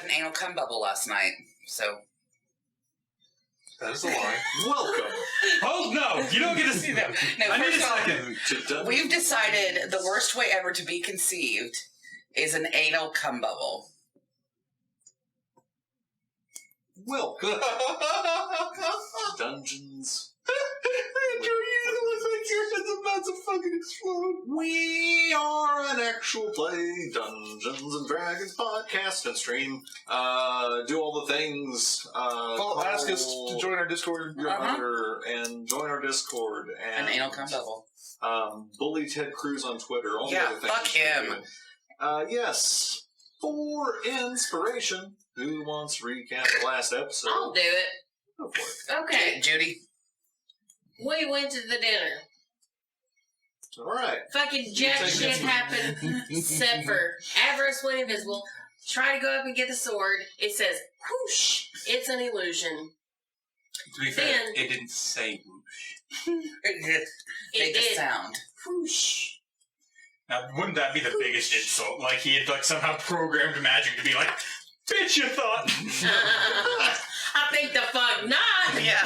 an anal cum bubble last night, so... That is a lie. Welcome. Oh, no. You don't get to see them. No, I need a first of all, second. we've decided the worst way ever to be conceived is an anal cum bubble. Welcome. Dungeons. You look like your head's about to fucking explode. We are an actual play Dungeons and Dragons podcast and stream. Do all the things. Ask us to join our Discord. Your mother and join our Discord. And An anal cum bubble. bully Ted Cruz on Twitter. All the Yeah, other things fuck you can him. do. Yes. For inspiration, who wants to recap the last episode? I'll do it. Go for it. Okay. Judy. We went to the dinner. All right. Fucking jack shit happened, except for Avarice went invisible. Try to go up and get the sword. It says, whoosh. It's an illusion. To be fair, it didn't say whoosh. It made the sound. Whoosh. Now, wouldn't that be the biggest insult? Like, he had somehow programmed magic to be like, bitch, you thought. I think the fuck not. Yeah.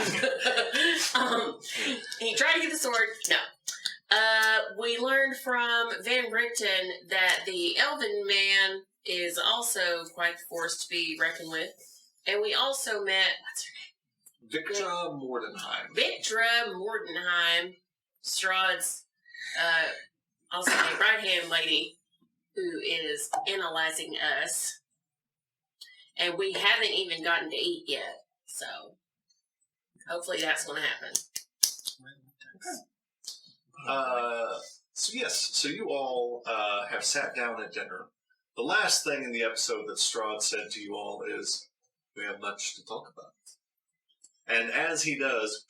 He tried to get the sword. No. We learned from Van Brinton that the Elven Man is also quite the force to be reckoned with. And we also met, what's her name? Victra Mordenheim. Victra Mordenheim, Strahd's also a right-hand lady who is analyzing us. And we haven't even gotten to eat yet. So, hopefully that's going to happen. So you all have sat down at dinner. The last thing in the episode that Strahd said to you all is, we have much to talk about. And as he does,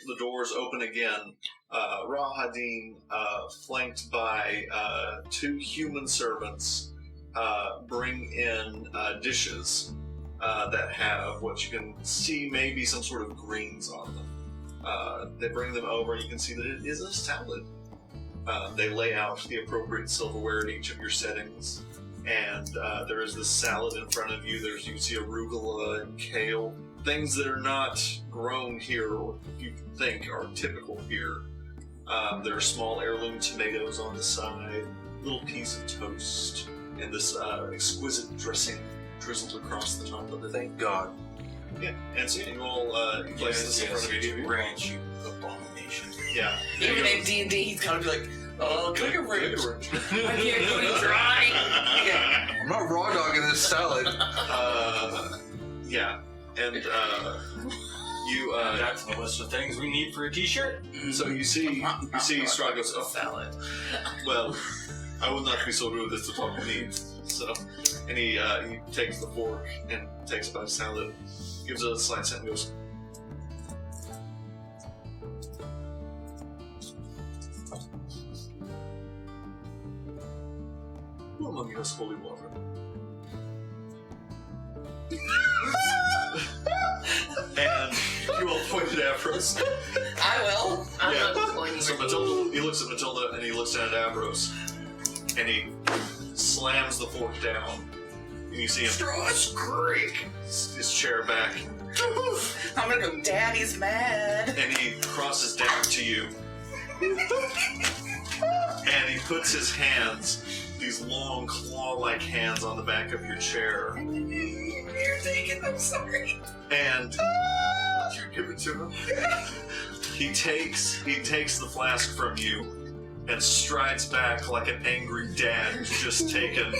the doors open again. Rahadin, flanked by two human servants, bring in dishes that have what you can see maybe some sort of greens on them. They bring them over and you can see that it is a salad. They lay out the appropriate silverware in each of your settings, and there is this salad in front of you. You see arugula and kale, things that are not grown here or you think are typical here. There are small heirloom tomatoes on the side, a little piece of toast, and this exquisite dressing drizzled across the top of it. Thank God. Yeah, and so you all place this in front of each of you. Ranch, you abomination. Yeah. Even in D&D, he's kind of be like, oh, click a ranch. I can't go eat dry. Yeah. I'm not raw dogging this salad. Yeah, and you. That's the list of things we need for a t-shirt. So you see Strahd goes, oh, salad. Well, I will not be so rude as to talk meat. So, and he takes the fork and takes a bite of salad, gives it a slight scent, and goes, who among you has holy water? And you all pointed at Avros. I will. I'm Yeah. not pointing So at Matilda, he looks at Matilda and he looks down at Avros, and he slams the fork down, and you see him Screek. his chair back, I'm gonna go, Daddy's mad. and he crosses down to you, and he puts his hands, these long claw-like hands, on the back of your chair, You're taking, I'm sorry. and you give it to him. He takes the flask from you and strides back like an angry dad who's just taken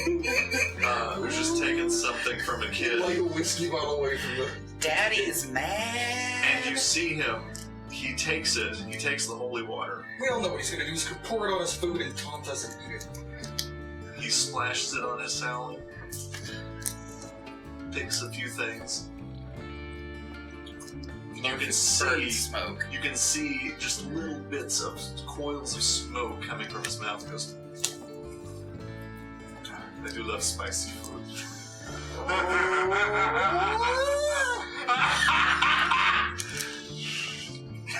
something from a kid. Like a whiskey bottle away from the... Daddy is mad. And you see him. He takes it. He takes the holy water. We all know what he's gonna do. He's gonna pour it on his food and taunt us and eat it. He splashes it on his salad. Picks a few things. You can Burn see smoke. You can see just little bits of coils of smoke coming from his mouth. He goes, I do love spicy food.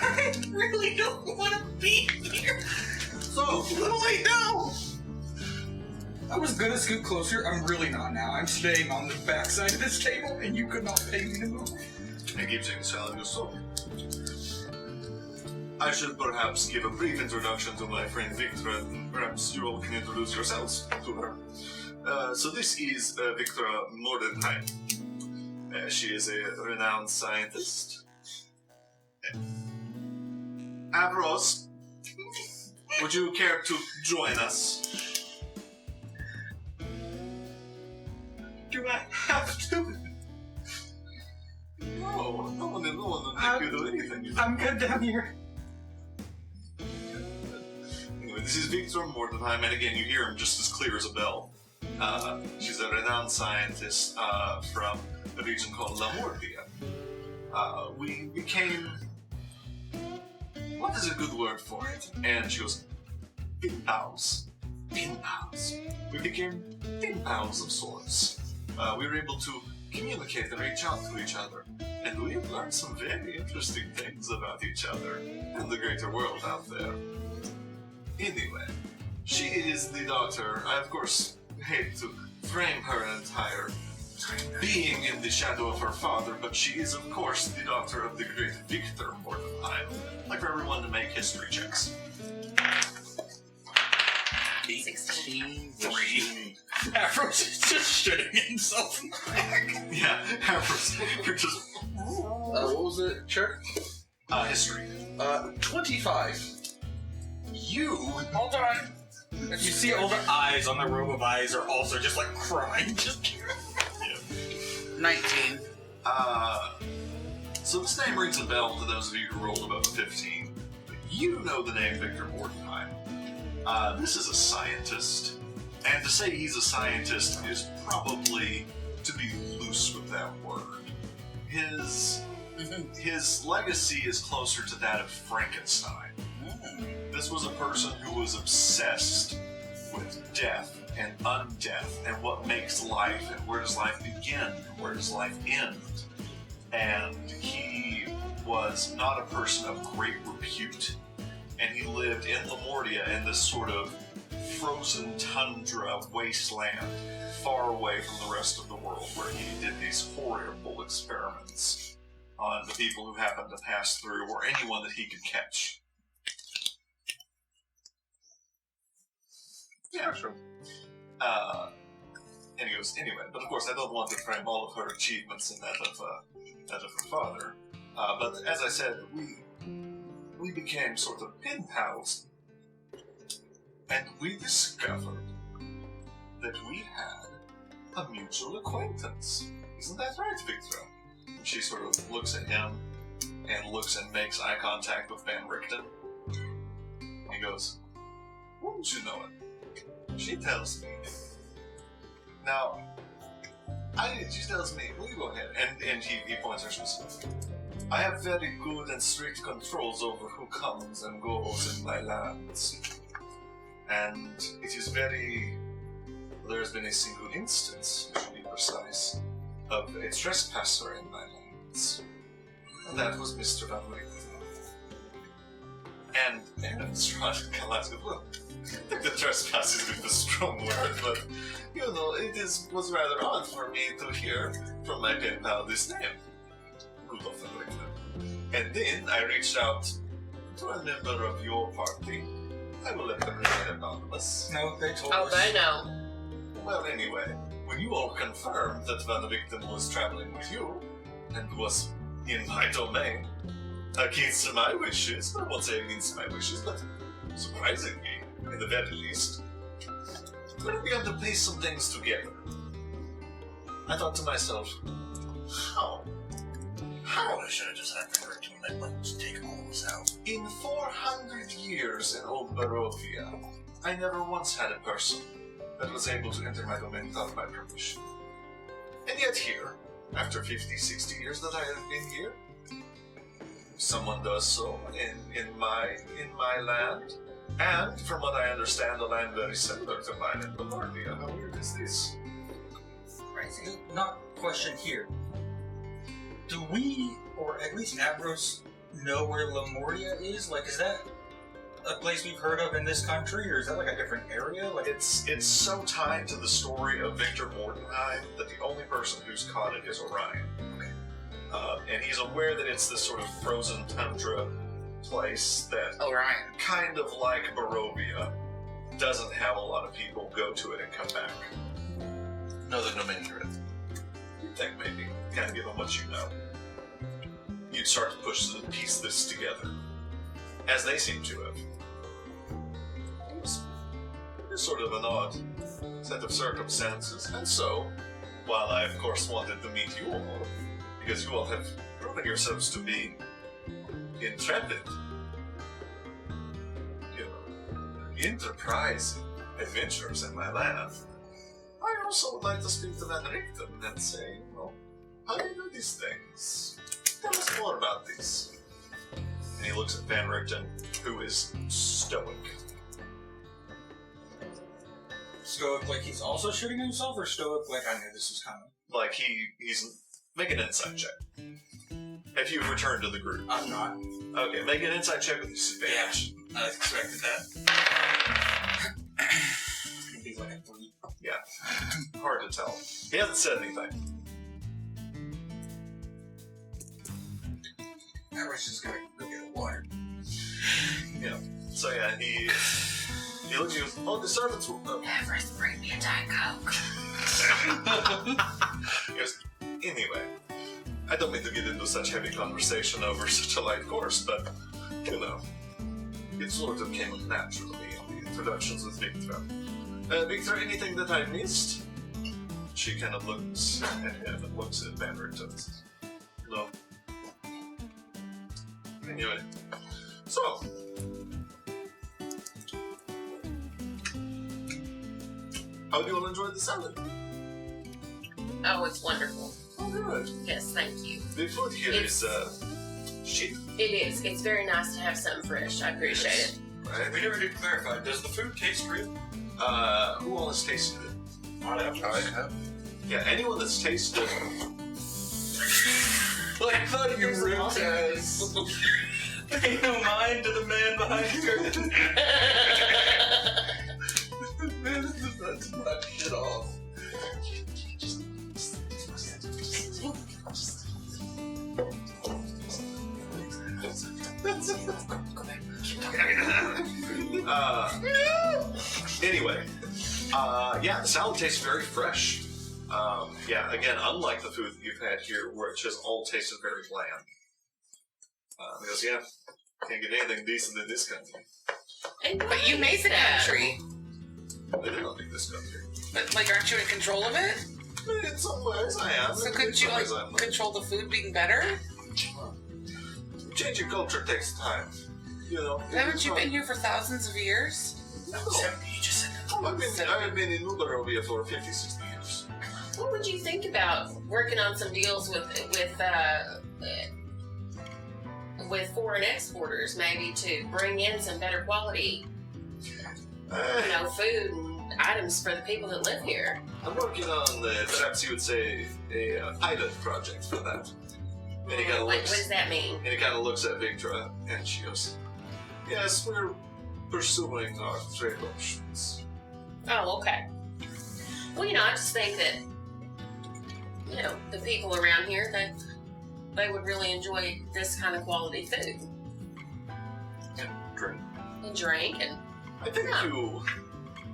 I really don't want to be here. So, Lily, no. I was gonna scoot closer. I'm really not now. I'm staying on the backside of this table, and you could not pay me to move. I keep telling you so. I should perhaps give a brief introduction to my friend Victor, and perhaps you all can introduce yourselves to her. So this is Victoria Nordenheim. She is a renowned scientist. Avros, would you care to join us? Do I have to? No one will make you do anything. I'm good down here. Anyway, this is Victor Nordenheim, and again, you hear him just as clear as a bell. She's a renowned scientist from a region called Lamordia. We became... What is a good word for it? And she goes, pen pals. Pen pals. We became pen pals of sorts. We were able to communicate and reach out to each other. And we have learned some very interesting things about each other and the greater world out there. Anyway, she is the daughter. I, of course, hate to frame her entire being in the shadow of her father, but she is, of course, the daughter of the great Victor Mordenheim. I'd like for everyone to make history checks. 16. Afro's just shitting himself in the back. Yeah, Avros, you're just... What was it, Chair? History. 25. You, hold on. You see all the eyes on the row of eyes are also just like crying. Just 19. So this name rings a bell to those of you who rolled above 15. You know the name Victor Mordenheim. This is a scientist. And to say he's a scientist is probably to be loose with that word. His legacy is closer to that of Frankenstein. This was a person who was obsessed with death and undeath and what makes life and where does life begin and where does life end. And he was not a person of great repute, and he lived in Lamordia in this sort of frozen tundra wasteland far away from the rest of the world, where he did these horrible experiments on the people who happened to pass through or anyone that he could catch. Yeah, sure. And he goes, anyway, but of course I don't want to frame all of her achievements in that of her father. But as I said, we became sort of pen pals, and we discovered that we had a mutual acquaintance. Isn't that right, Victor? And she sort of looks at him and looks and makes eye contact with Van Richten. And he goes, wouldn't you know it? She tells me. Now, she tells me, will you go ahead? And he points her specifically. I have very good and strict controls over who comes and goes in my lands. And it is there's been a single instance, to be precise, of a trespasser in my lands. And that was Mr. Van Richten. And Strahd Galas goes, well, I think the trespass is a strong word, but, you know, was rather odd for me to hear from my pen pal this name, Rudolph Van Richten. And then I reached out to a member of your party. I will let them remain anonymous. No, they told Oh, us. they know. Well, anyway, when you all confirmed that Van Richten was traveling with you, and was in my domain, against my wishes, I won't say against my wishes, but surprisingly, in the very least, we began to piece some things together. I thought to myself, how? I should have just had the curriculum that let's take all of us out. In 400 years in Old Barovia, I never once had a person that was able to enter my domain without my permission. And yet here, after 50, 60 years that I have been here, someone does so in my land. And, from what I understand, a land very similar to mine in Lamordia. How weird is this? Crazy. Not question here. Do we, or at least Avros, know where Lamordia is? Like, is that a place we've heard of in this country, or is that like a different area? Like It's so tied to the story of Victor Mordenheim that the only person who's caught it is Orion. And he's aware that it's this sort of frozen tundra place that, Orion. kind of like Barovia, doesn't have a lot of people go to it and come back. No, there's no manger it. You'd think maybe, kind of given what you know, you'd start to piece this together, as they seem to have. It's sort of an odd set of circumstances, and so, while I of course wanted to meet you all, because you all have proven yourselves to be intrepid, enterprising adventurers in my land, I also would like to speak to Van Richten and say, how do you do these things? Tell us more about these. And he looks at Van Richten, who is stoic. stoic like he's also shooting himself, or stoic like I knew this was coming? Like he's make an insight check. If you've returned to the group. I'm not. Okay, make an insight check with disadvantage. I expected that. It'd be like a 3. Hard to tell. He hasn't said anything. I was just gonna go get water. So yeah, he looks at you. Oh, the servants will. Everest, bring me a Diet Coke. He goes, anyway, I don't mean to get into such heavy conversation over such a light course, but it sort of came naturally in the introductions with Victor. Victor, anything that I missed? She kind of looks at him and looks at Van Richten. No. Anyway, so. How do you all enjoy the salad? Oh, it's wonderful. Oh, good. Yes, thank you. The food here is cheap, It is. It's very nice to have something fresh. I appreciate it. right? We never did clarify. Does the food taste real? Who all has tasted it? I have. Yeah, anyone that's tasted it. Like, I thought you There's a lot ripped of ass. Pay no mind to the man behind the curtain. Man, this is not to knock shit off. Anyway, yeah, the salad tastes very fresh. Yeah, again, unlike the food that you've had here, where it just all tasted very bland. He goes, yeah, can't get anything decent in this country. But you made the country. I did not make this country. But, aren't you in control of it? In some ways, I am. So In couldn't you, some ways, I'm not. control the food being better? Changing culture takes time. Haven't you been here for thousands of years? No. You just said that. I've been in Uberovia for 50, 60 years. What would you think about working on some deals with foreign exporters, maybe to bring in some better quality, food and items for the people that live here? I'm working on, perhaps you would say, a pilot project for that. And he kind of What looks. does that mean? And he kind of looks at Victra, and she goes, "Yes, we're pursuing our trade options." Oh, okay. Well, I just think that, the people around here, they would really enjoy this kind of quality food And drink. and drink. And I think Yeah. you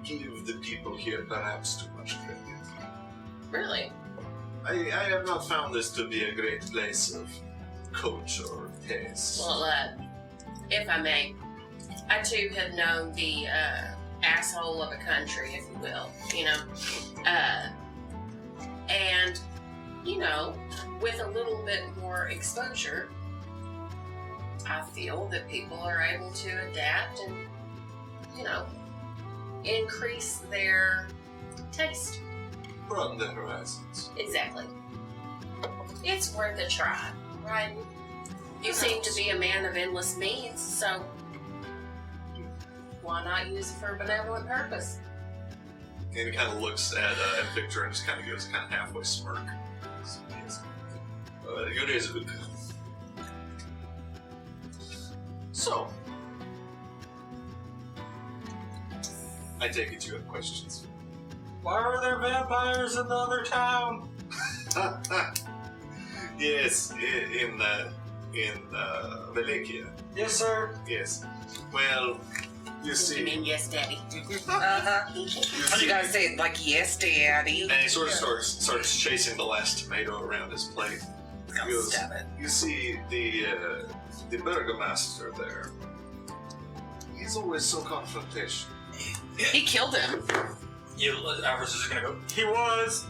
give the people here perhaps too much credit. really, I have not found this to be a great place of culture or taste. well, if I may, I too have known the asshole of a country, if you will, and with a little bit more exposure, I feel that people are able to adapt and increase their taste. Broaden the horizons. Exactly. It's worth a try, right? You seem to be a man of endless means, so why not use it for a benevolent purpose? And he kind of looks at Victor and just kind of gives a kind of halfway smirk. You raise a good. So, I take it you have questions. Why are there vampires in the other town? Yes, in Valencia. Yes, sir. Yes. Well, you You see, mean yes, Daddy? Uh-huh. You gotta say it like, yes, daddy. and he sort of starts chasing the last tomato around his plate. I'll He goes, stab it. you see, the burgomaster there, he's always so confrontational. He killed him. Alvarez is just gonna go. He was.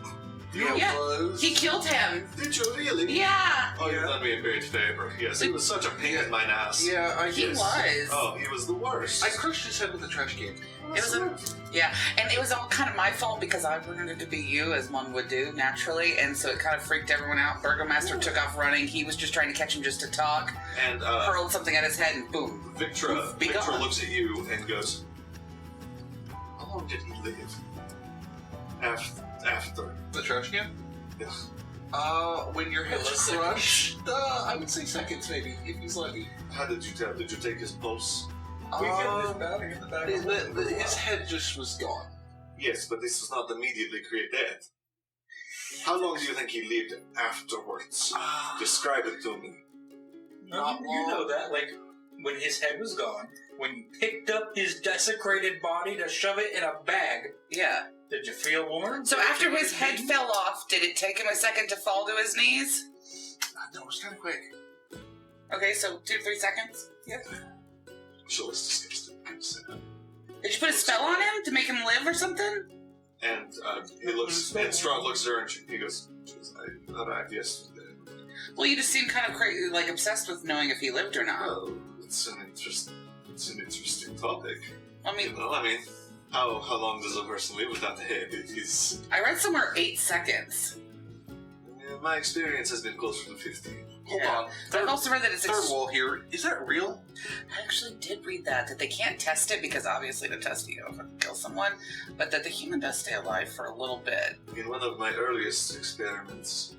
Yeah. He killed him. Did you really? Yeah. Oh, you've done me a great favor. Yes, he was such a pain in my ass. Yeah, I He guess. was. Oh, he was the worst. I crushed his head with a trash can. It was and it was all kind of my fault because I wanted it to be you, as one would do naturally, and so it kind of freaked everyone out. Burgomaster took off running. He was just trying to catch him just to talk. And Hurled something at his head, and boom. Victra Be gone. looks at you and goes, how long did he live? After? The trash can? Yes. When your head's Realistic. crushed, I would say seconds maybe, if he's lucky. How did you tell? Did you take his pulse? His head just was gone. Yes, but this was not immediately created. How long do you think he lived afterwards? Describe it to me. Not You know long. that, like, when his head was gone, when you picked up his desecrated body to shove it in a bag, Yeah. did you feel warm? So after his head fell off, did it take him a second to fall to his knees? No, it was kind of quick. Okay, so 2-3 seconds. Yeah. So it's disgusting. Did you put a spell on him to make him live or something? And he looks, and Strahd looks at her and he goes, I arrived yesterday. Well, you just seem kind of crazy, like obsessed with knowing if he lived or not. Well, it's an interesting topic. I mean, You know, I mean, how long does a person live without a head? It is. I read somewhere 8 seconds. My experience has been closer to 15. Hold Yeah. on. But I've also read that it's Third wall here. Is that real? I actually did read that they can't test it because obviously to test it you have to kill someone, but that the human does stay alive for a little bit. In one of my earliest experiments,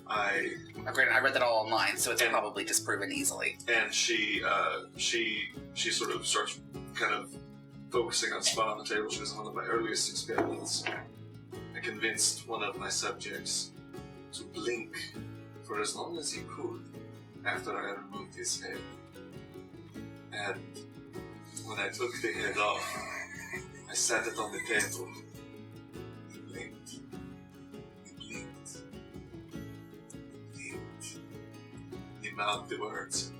I Granted, I read that all online, so it's And- probably disproven easily. and she sort of starts kind of focusing on a spot on the table. She was in one of my earliest experiments. I convinced one of my subjects to blink for as long as he could after I removed his head. And when I took the head off, I sat it on the table. He blinked. He blinked. He blinked. He mouthed the words.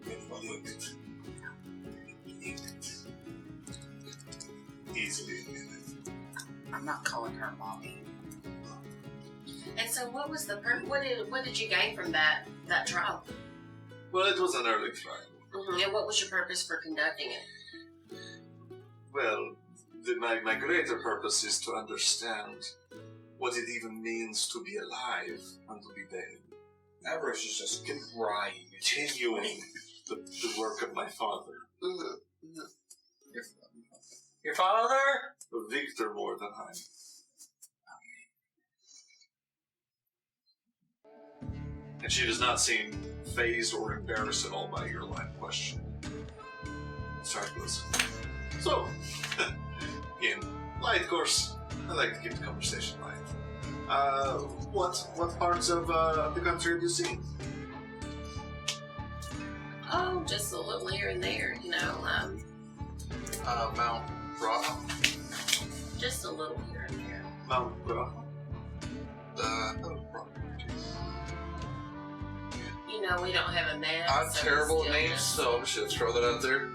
He blinked. He blinked. Easily a minute. I'm not calling her mommy. And so, what was the what did you gain from that trial? Well, it was an early trial. And what was your purpose for conducting it? Well, my greater purpose is to understand what it even means to be alive and to be dead. Alvarez is just crying. Continuing the work of my father. Your father? Victor more than I. And she does not seem fazed or embarrassed at all by your line of questioning. Sorry, goes. So, in light course, I like to keep the conversation light. What parts of the country have you seen? Oh, just a little here and there, you know. Mount Raw. Just a little here and there. Mount Graha? You know, we don't have a map. I'm so terrible we're at still names, just so I'm just gonna throw that out there.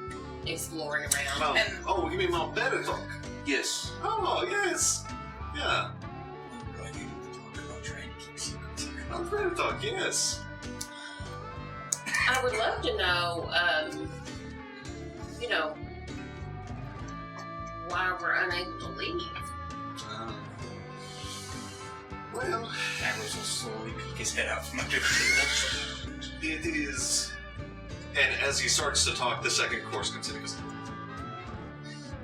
exploring around. Mount, And- oh, you mean Mount Baratok? Yes. Oh, yes. Yeah. Mount Baratok, yes. I would love to know, you know, why we're unable to leave. Well, Alvarez will slowly peek his head out from under the table. it is. And as he starts to talk, the second course comes in. He goes,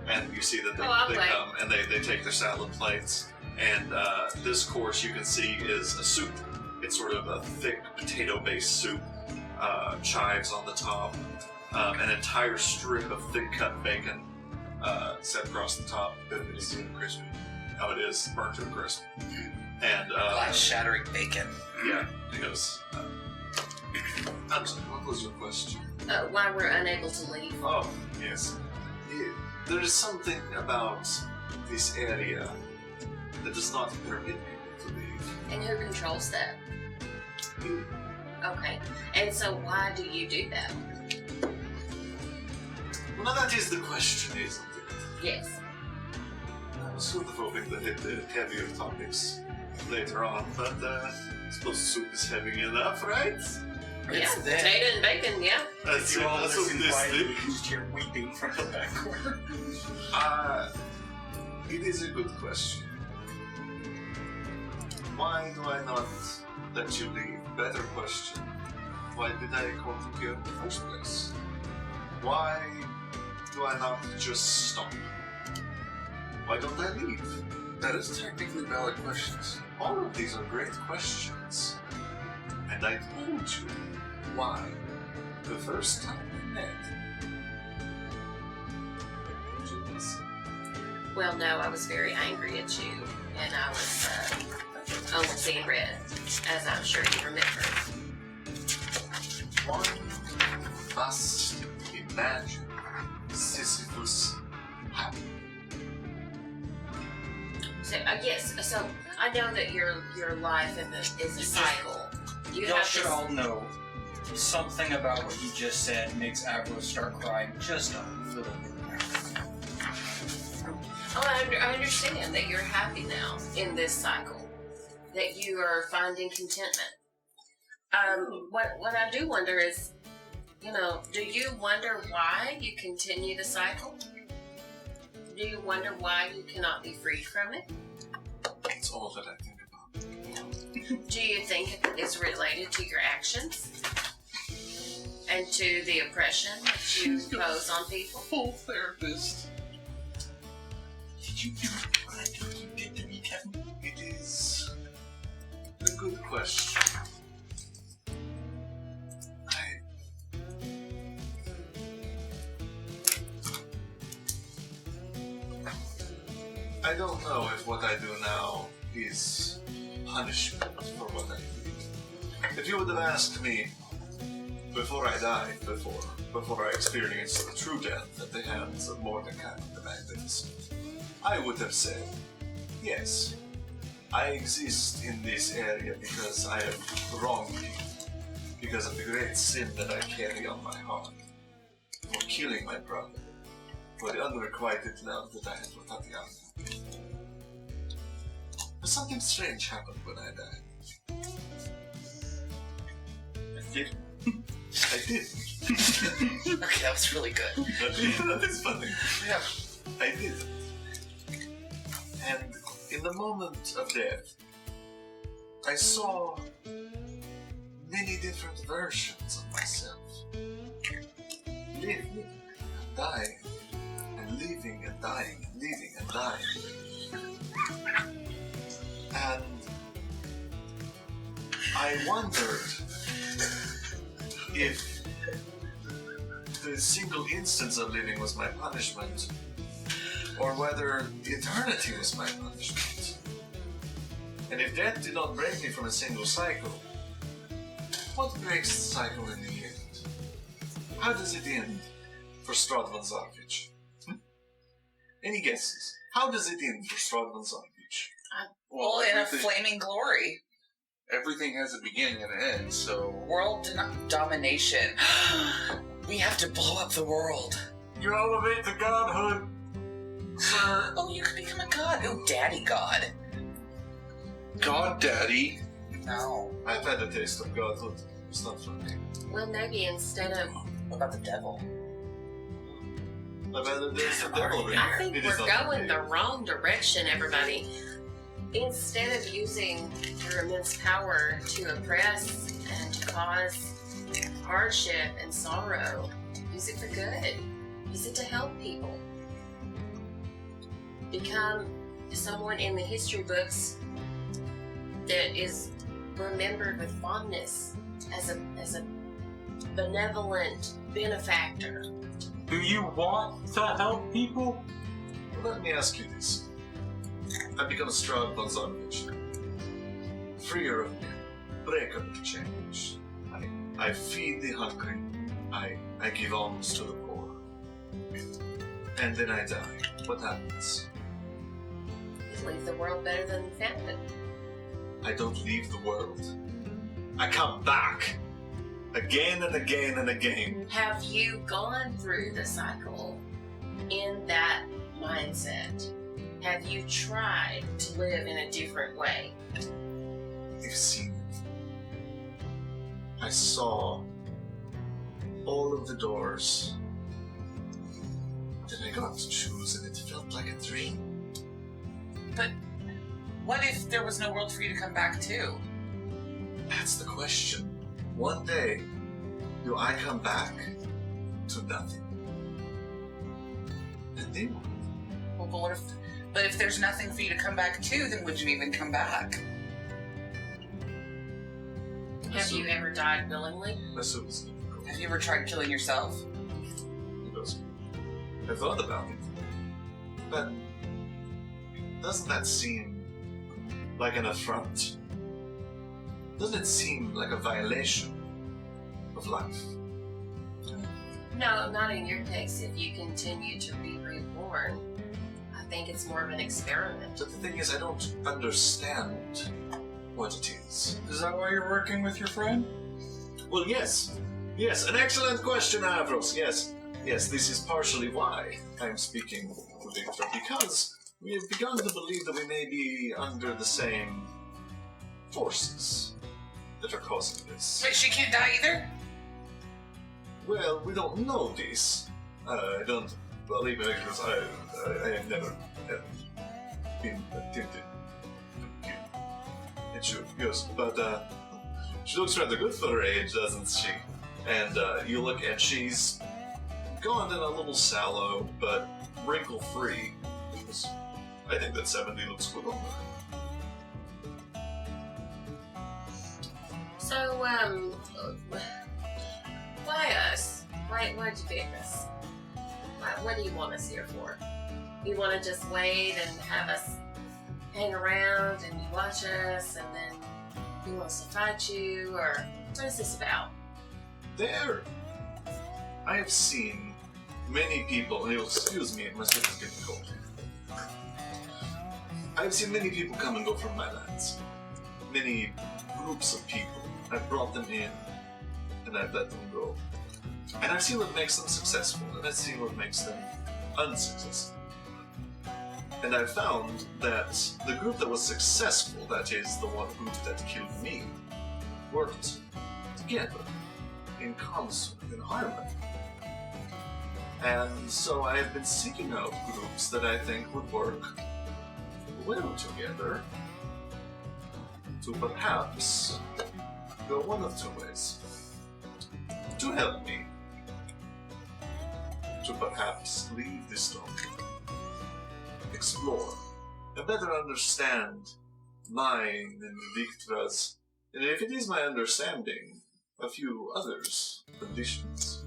and you see that I'll they play. come and they take their salad plates. And this course you can see is a soup. It's sort of a thick potato-based soup, chives on the top, an entire strip of thick-cut bacon, set across the top, bit of it is crispy. How it is burnt to a crisp. And Glass shattering bacon. yeah, he goes. I'm sorry, what was your question? Why we're unable to leave. Oh, yes. There is something about this area that does not permit people to leave. And who controls that? You. Okay. And so why do you do that? Well, now that is the question, isn't it? Yes. I was sort of hoping to hit the heavier topics later on, but I suppose soup is heavy enough, right? Yeah, It's there. potato and bacon, yeah. That's You all that's listen what this quietly, thing. you just hear weeping from the back corner. It is a good question. Why do I not let you leave? Better question. Why did I contact you in the first place? Why do I not just stop? Why don't I leave? That is technically valid questions. All of these are great questions. And I told you why the first time we met. Did you listen? Well, no, I was very angry at you, and I was almost seeing red, as I'm sure you remember. One must imagine Sisyphus happy. So, yes, so I know that your life is a cycle. You Y'all have should this, all know something about what you just said makes Avro start crying just a little bit. I understand that you're happy now in this cycle, that you are finding contentment. What I do wonder is, do you wonder why you continue the cycle? Do you wonder why you cannot be freed from it? That's all that I think about. Do you think it is related to your actions? And to the oppression that you impose on people? Full therapist. Did you do what I think you did to me, Kevin? It is a good question. I don't know if what I do now is punishment for what I did. If you would have asked me before I died, before I experienced the true death at the hands of Mordecai the Magnificent, I would have said, yes, I exist in this area because I have wronged you, because of the great sin that I carry on my heart, for killing my brother, for the unrequited love that I had for Tatiana. But something strange happened when I died. I did. I did. Okay, that was really good. That is funny. Yeah. I did. And in the moment of death, I saw many different versions of myself. Living and dying, and living and dying, and living and dying. And I wondered if the single instance of living was my punishment, or whether eternity was my punishment. And if death did not break me from a single cycle, what breaks the cycle in the end? How does it end for Strahd von Zarvich? Any guesses? How does it end for Strahd von Zarvich? Well, in a flaming glory. Everything has a beginning and an end, so... World domination. We have to blow up the world. You elevate to godhood, sir. Oh, you could become a god. Oh, daddy god. God Daddy. No. I've had a taste of godhood. It's not for me. Well, maybe instead of... What about the devil? I've had a taste of devil ring. I think It is we're not for going me. the wrong direction, everybody. Instead of using your immense power to oppress and to cause hardship and sorrow, use it for good. Use it to help people. Become someone in the history books that is remembered with fondness as a benevolent benefactor. Do you want to help people? let me ask you this. I become Strahd Bonzanovich. Freer of men, breaker of change. I feed the hungry. I give alms to the poor. And then I die. What happens? You leave the world better than you found it. I don't leave the world. I come back. Again and again and again. Have you gone through the cycle in that mindset? Have you tried to live in a different way? You've seen it. I saw all of the doors. Then I got to choose, and it felt like a dream. But what if there was no world for you to come back to? That's the question. One day, do I come back to nothing? And then what? Well, but if there's nothing for you to come back to, then would you even come back? Have you ever died willingly? That's what it's difficult. Have you ever tried killing yourself? Because I thought about it. But doesn't that seem like an affront? Doesn't it seem like a violation of life? No, not in your case. If you continue to be reborn, I think it's more of an experiment. But the thing is, I don't understand what it is. Is that why you're working with your friend? Well, yes. Yes, an excellent question, Avros. Yes. Yes, this is partially why I'm speaking with Victor, because we have begun to believe that we may be under the same forces that are causing this. Wait, she can't die either? Well, we don't know this. I don't believe it because I have never been attempted to kill. It should, yes, but she looks rather good for her age, doesn't she? And you look and she's gone and a little sallow, but wrinkle-free. I think that 70 looks good on her. So, why us? Why'd you pick us? What do you want us here for? You want to just wait and have us hang around and you watch us and then he wants to fight you, or what is this about? There! I have seen many people, and you'll excuse me, my stomach is getting cold. I've seen many people come and go from my lands. Many groups of people. I've brought them in, and I've let them go. And I've seen what makes them successful, and I've seen what makes them unsuccessful. And I've found that the group that was successful, that is, the one group that killed me, worked together, in concert, in harmony. And so I have been seeking out groups that I think would work well together to perhaps go one of two ways. To help me. To perhaps leave this stone. Explore. And better understand mine and Victra's, and if it is my understanding, a few others' conditions.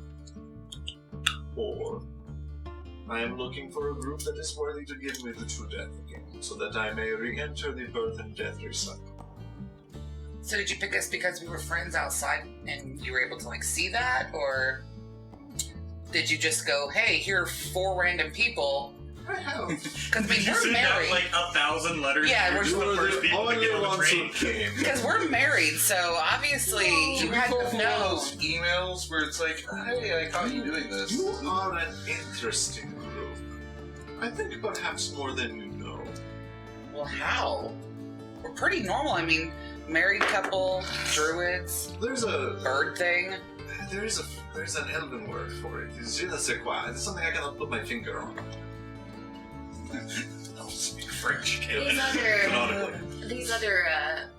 Or I am looking for a group that is worthy to give me the true death again, so that I may re-enter the birth and death recycle. So did you pick us because we were friends outside and you were able to see that, or did you just go, hey, here are 4 random people? I have. Because Did you we're send out married. 1,000 letters? Yeah, You're we're just the first people to get on the ones train. who came. Because we're married, so obviously you Should we had pull to one of know. those emails where it's like, hey, I caught you doing this? You are an interesting group. I think perhaps more than you know. Well, how? We're pretty normal. I mean, married couple, druids, There's a bird thing. there's an elven word for it. It's je ne sais quoi. It's something I cannot put my finger on. I don't speak French, These other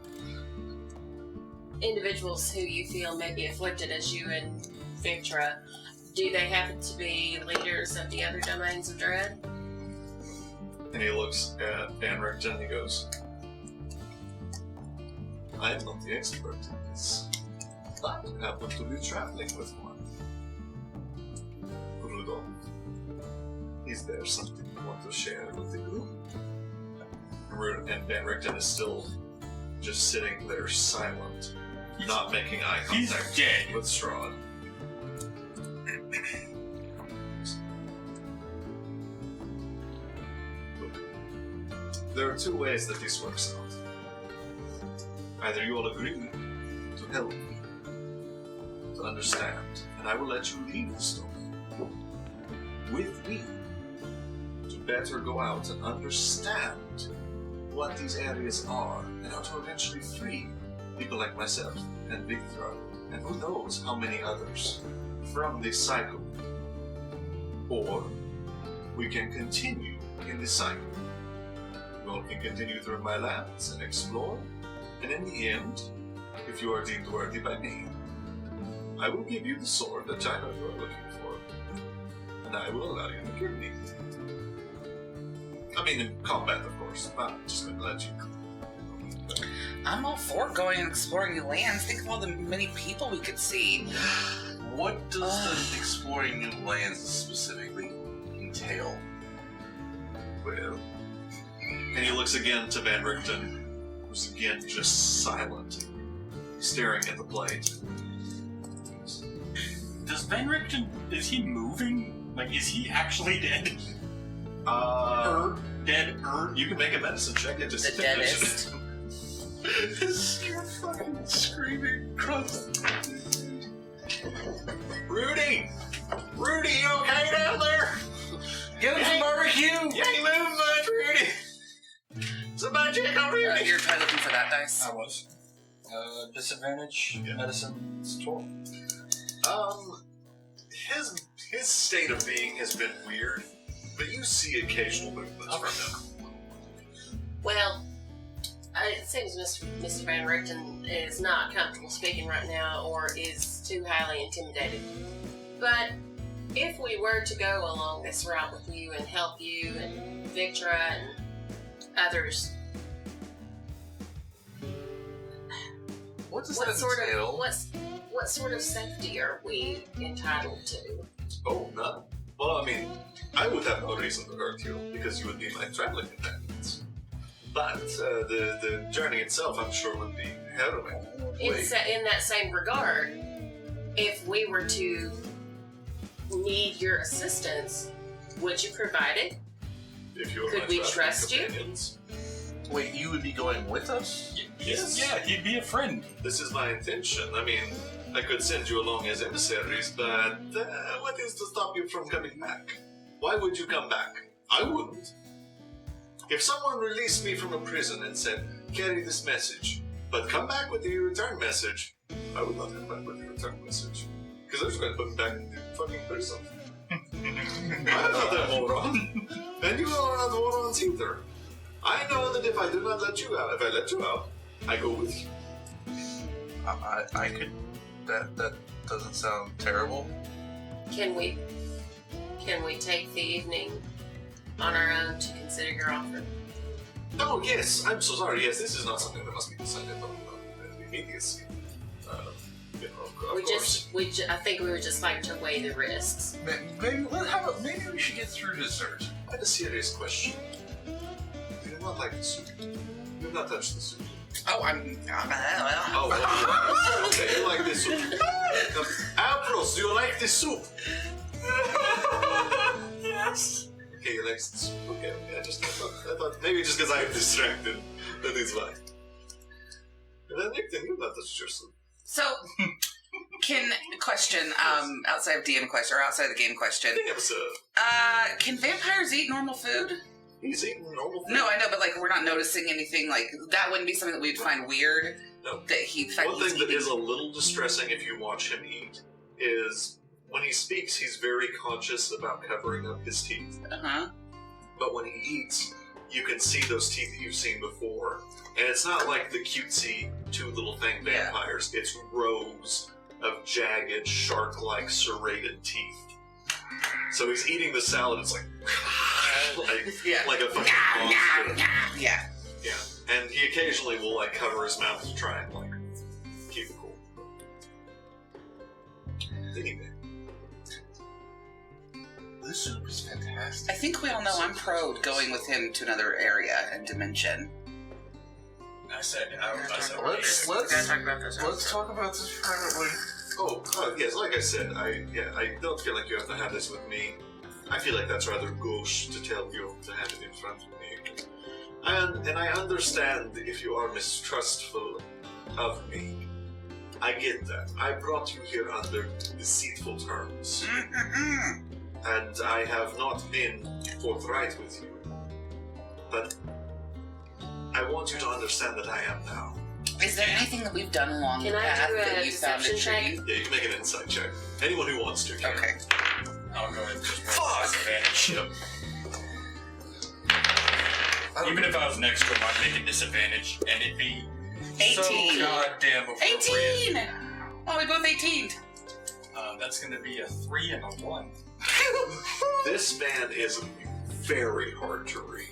individuals who you feel may be afflicted as you and Victra, do they happen to be leaders of the other domains of Dread? And he looks at Danrick and he goes, I am not the expert in this, but I happen to be traveling with one. Rudolph. Is there something you want to share with the group? And Van Richten is still just sitting there silent, not making eye He's contact dead. with Strahd. There are two ways that this works out. Either you all agree to help me, to understand, and I will let you leave the story with me to better go out and understand what these areas are and how to eventually free people like myself and Victor and who knows how many others from this cycle. Or we can continue in this cycle. We all can continue through my lands and explore, and in the end, if you are deemed worthy by me, I will give you the sword that I know you are looking for, and I will allow you to kill me. I mean, in combat, of course. I'm just going to let you. I'm all for going and exploring new lands. Think of all the many people we could see. What does the exploring new lands specifically entail? Well, and he looks again to Van Richten, who's again just silent, staring at the plate. Does Van Richten, is he moving? Like, is he actually dead? Dead? You can make a medicine check. It just The deadest. You're fucking screaming across. Rudy! Rudy, you okay down there? Get him some barbecue! You ain't moving much, Rudy! Somebody check on Rudy! You're trying looking for that dice. I was. Disadvantage, Yeah. medicine, it's 12. His state of being has been weird, but you see occasional movements from him. Well, it seems Mr. Van Richten is not comfortable speaking right now or is too highly intimidated. But if we were to go along this route with you and help you and Victra and others, What does what that sort entail? of what sort of safety are we entitled to? Oh, none. Well, I mean, I would have no reason to hurt you, because you would be my traveling companions. But the journey itself, I'm sure, would be harrowing. In that same regard, if we were to need your assistance, would you provide it? If you were Could my we traveling trust you? companions. Wait, you would be going with us? Yes. Yeah, he'd be a friend. This is my intention. I mean, I could send you along as emissaries, but what is to stop you from coming back? Why would you come back? I wouldn't. If someone released me from a prison and said, carry this message, but come back with your return message, I would not come back with your return message. Because they're just going to put me back in the fucking prison. I'm not that moron. And you all are not morons either. I know that if I do not let you out, if I let you out, I go with you. I could. That doesn't sound terrible. Can we take the evening on our own to consider your offer? Oh, yes, I'm so sorry. Yes, this is not something that must be decided on immediacy. Of course. I think we would just like to weigh the risks. Maybe we should get through dessert. I had a serious question. Do you not like the soup? You have not touched the soup. Oh, I'm Oh, okay, you like this soup. Ambrose, do you like this soup? Yes. Okay, you like the soup. Okay, I thought maybe just because I'm distracted, that is why. And then Nick, you've not touched your soup. So, question, outside of DM question, or outside of the game question. Yes, Can vampires eat normal food? he's eating normal food. No, I know, but like we're not noticing anything. Like that wouldn't be something that we'd find weird. No. That he's One thing that is a little distressing if you watch him eat is when he speaks, he's very conscious about covering up his teeth. But when he eats, you can see those teeth that you've seen before. And it's not like the cutesy two little fang vampires. It's rows of jagged, shark-like serrated teeth. So he's eating the salad, it's like a fucking monster. Yeah. Yeah. And he occasionally will like cover his mouth to try and like keep it cool. Anyway. This soup is fantastic. I think we all know I'm pro going with him to another area and dimension. I said, Let's talk about this. let's talk about this privately. Oh, yes, like I said, I don't feel like you have to have this with me. I feel like that's rather gauche to tell you to have it in front of me. And I understand if you are mistrustful of me. I get that. I brought you here under deceitful terms. And I have not been forthright with you. But I want you to understand that I am now. Is there anything that we've done along Can the I path do a that you found deception check? intriguing? Yeah, you can make an insight check. Anyone who wants to can. Okay. I'll go ahead and just roll disadvantage. Yep. Even if I was next to him, I'd make a disadvantage, and it'd be 18. so goddamn appropriate. 18! Oh, we both 18. That's going to be a 3 and a 1. This man is very hard to read.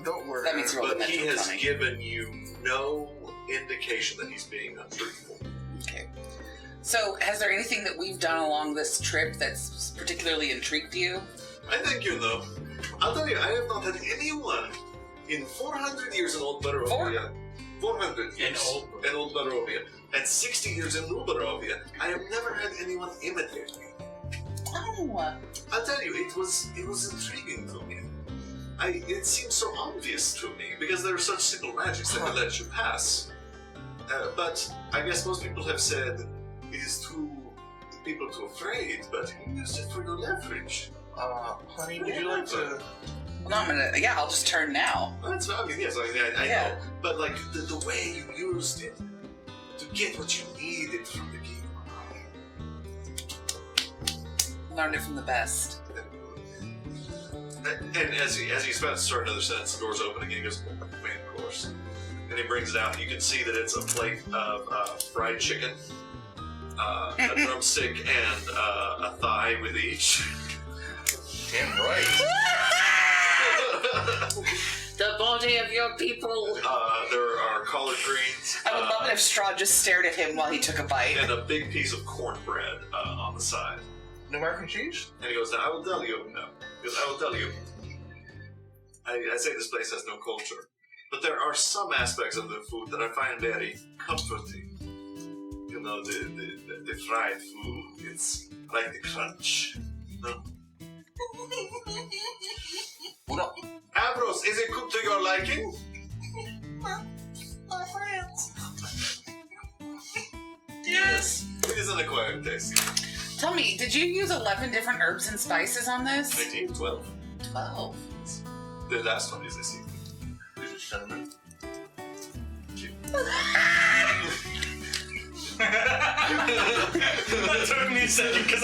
Don't worry. That means roll the But he natural has 20. given you no indication that he's being untruthful. Okay. So, has there anything that we've done along this trip that's particularly intrigued you? I think you know. I'll tell you, I have not had anyone in 400 years in Old Barovia. 400 years in Old Barovia. And 60 years in New Barovia. I have never had anyone imitate me. Oh. I'll tell you, it was intriguing to me. It seems so obvious to me because there are such simple magics that can let you pass. But I guess most people have said it is people too afraid, but you used it for your leverage. Honey, would you like to... Well, no, I'm gonna... Yeah, I'll just turn now. That's I mean, yes, I Yeah. know. But like the way you used it to get what you needed from the game. Learned it from the best. And as he's about to start another sentence, the door's open again. He goes, "Main course," and he brings it out. You can see that it's a plate of fried chicken, a drumstick, and a thigh with each. Damn right. The body of your people. There are collard greens. I would love it if Straw just stared at him while he took a bite. And a big piece of cornbread on the side. No mac and cheese? And he goes, "Now I will tell you." No. He goes, "I will tell you. I say this place has no culture. But there are some aspects of the food that I find very comforting. You know, the fried food. It's like the crunch. No? No. Avros, is it cooked to your liking?" Yes. It is an acquired taste. Tell me, did you use 11 different herbs and spices on this? 19, 12. 12. The last one is the secret. Is it cinnamon? That took me a second because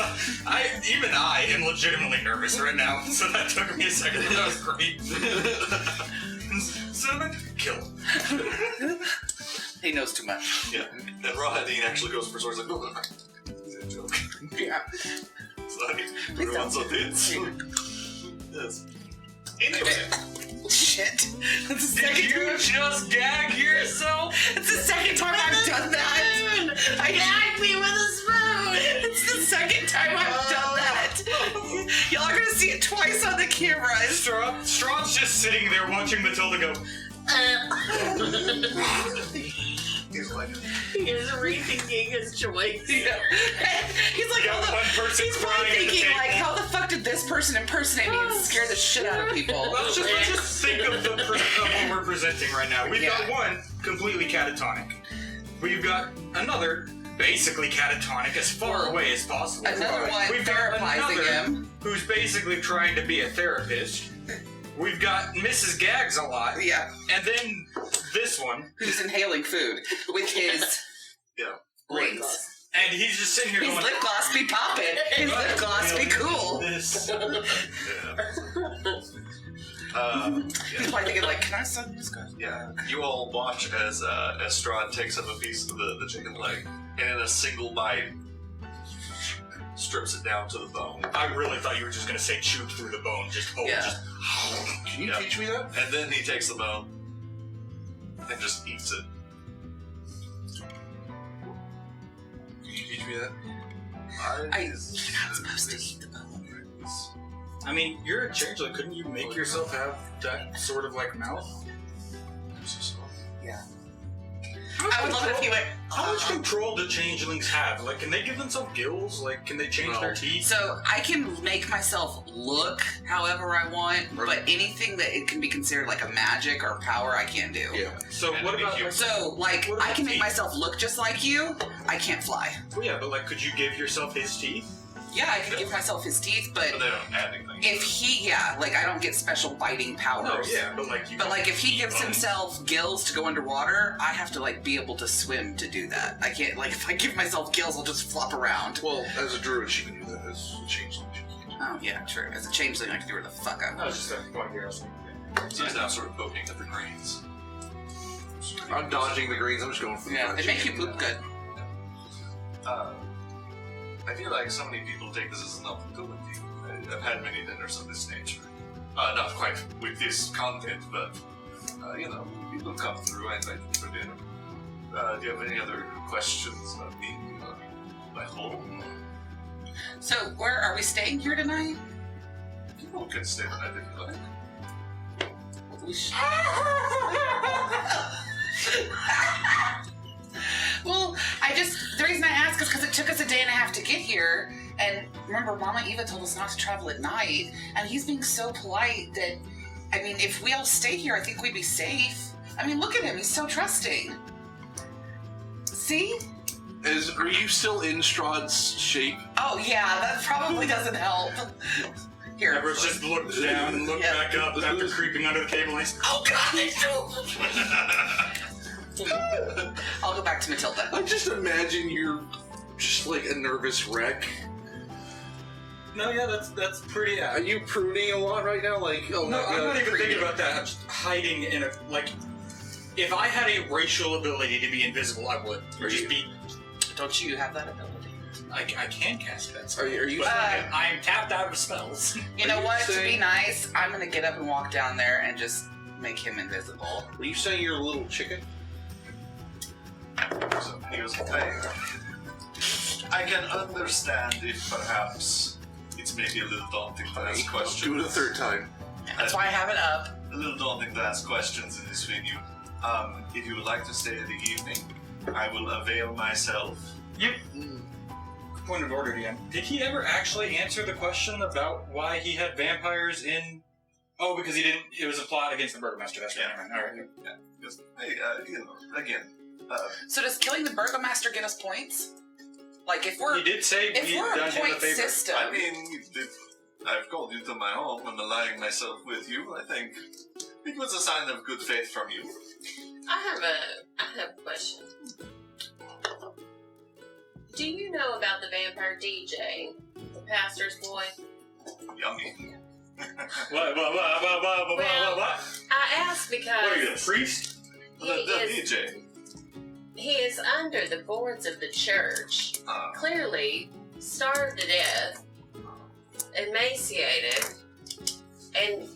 even I am legitimately nervous right now. So that took me a second. But that was great. Cinnamon, kill him. He knows too much. Yeah. And Rahadin actually goes for swords like, "No, it's a joke." Yeah. Sorry. Everyone's on this. Yes. Anyway. Shit. That's the Did second you time. just gag yourself? It's the second time I've done that. I Gag me with a spoon. It's the second time I've done that. Y'all are gonna see it twice on the camera. Strahd's just sitting there watching Matilda go. He's like, He is rethinking his choice. Yeah. He's like, You got how the, one person he's probably crying at the thinking, table. like, how the fuck did this person impersonate me and scare the shit out of people? Let's just think of what we're presenting right now. We've got one completely catatonic. We've got another basically catatonic as far away as possible. Another one We've got therapizing another him. who's basically trying to be a therapist. We've got Mrs. Gags a lot. Yeah. And then this one. Who's inhaling food with his rings. And he's just sitting here His going, lip gloss be popping. His lip gloss be cool. This. He's probably thinking, like, can I suck this guy? Yeah. You all watch as Strahd takes up a piece of the chicken leg, and in a single bite, strips it down to the bone. I really thought you were just going to say chewed through the bone. Just Can you teach me that? And then he takes the bone and just eats it. Can you teach me that? You're not supposed to eat the bone. I mean, you're a changeling. Couldn't you make yourself have that sort of like mouth? Yeah. I would love it if you went. How much control do changelings have? Like, can they give themselves gills? Like, can they change their teeth? So I can make myself look however I want, but anything that it can be considered like a magic or power, I can't do. Yeah. So And what it'd be about? cute. So like, What about I can make teeth? myself look just like you. I can't fly. Well, yeah, but like, could you give yourself his teeth? Yeah, I can give myself his teeth, but But they don't add anything. if he, like I don't get special biting powers. No, yeah, but like you. But like if he gives himself gills to go underwater, I have to like be able to swim to do that. I can't like if I give myself gills, I'll just flop around. Well, as a druid, she can do that. As a changeling, she can't. Oh yeah, true. As a changeling, I can do where the fuck I That want. was just a point here. So he's now sort of poking at the greens. I'm dodging the greens. I'm just going for the Yeah, fried they make you chicken. poop good. I feel like so many people take this as an opportunity. I've had many dinners of this nature. Not quite with this content, but, people come through. I invite them for dinner. Do you have any other questions about me? My home? So where are we staying here tonight? People can stay the night if you like. We sh- Well, the reason I ask is because it took us a day and a half to get here, and remember, Mama Eva told us not to travel at night, and he's being so polite that, I mean, if we all stay here, I think we'd be safe. I mean, look at him, he's so trusting. See? Are you still in Strahd's shape? Oh yeah, that probably doesn't help. Here. Everett just looked down and looked Yeah. back up after creeping under the table and he's, Oh god, they do! I'll go back to Matilda. I just imagine you're just like a nervous wreck. no, yeah, that's pretty Are you pruning a lot right now? Like, oh No, my god. I'm not even creepy. thinking about that. I'm just hiding in a, like, if I had a racial ability to be invisible, I would. Are Just you- be, Don't you have that ability? I can cast that. Are you But Uh, I'm tapped out of spells. You know Are you what? To be saying- nice, I'm gonna get up and walk down there and just make him invisible. Were you saying you're a little chicken? So he goes, I can understand if perhaps it's maybe a little daunting to ask questions. Do it a third time. That's why I have it up. A little daunting to ask questions in this venue. If you would like to stay the evening, I will avail myself. Point of order, DM. Did he ever actually answer the question about why he had vampires in... Oh, because he didn't... It was a plot against the Burgomaster. That's right. Yeah. All right. Yeah, because, hey, again, So does killing the Burgomaster get us points? Like if we're He did say if we we're had done a him a point favor. system, I mean, I've called you to my home and allying myself with you. I think it was a sign of good faith from you. I have a question. Do you know about the vampire DJ, the pastor's boy? Yummy. What? I asked because What are you, a priest? he The is DJ. he is under the boards of the church, clearly starved to death, emaciated, and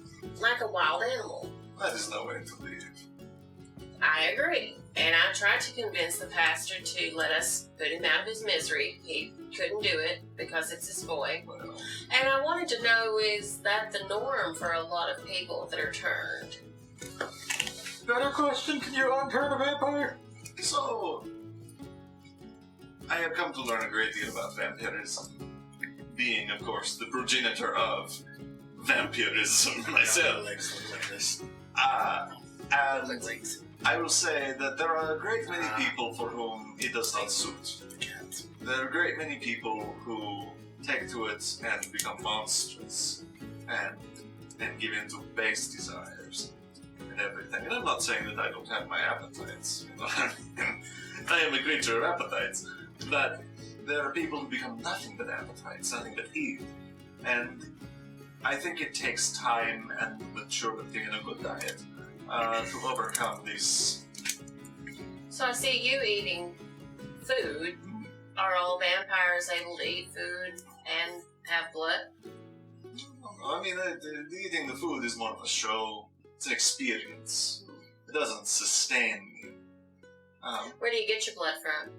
like a wild animal. That is no way to live. I agree. And I tried to convince the pastor to let us put him out of his misery. He couldn't do it because it's his boy. Well, And I wanted to know, is that the norm for a lot of people that are turned? Better question, can you unturn a vampire? so I have come to learn a great deal about vampirism, being, of course, the progenitor of vampirism myself. And I will say that there are a great many people for whom it does not suit. There are a great many people who take to it and become monstrous and give in to base desires and everything. And I'm not saying that I don't have my appetites. You know? I am a creature of appetites. But there are people who become nothing but appetites, nothing but eat. And I think it takes time and maturity and a good diet to overcome this. So I see you eating food. Are all vampires able to eat food and have blood? I mean, eating the food is more of a show. It's an experience. It doesn't sustain me. Where do you get your blood from?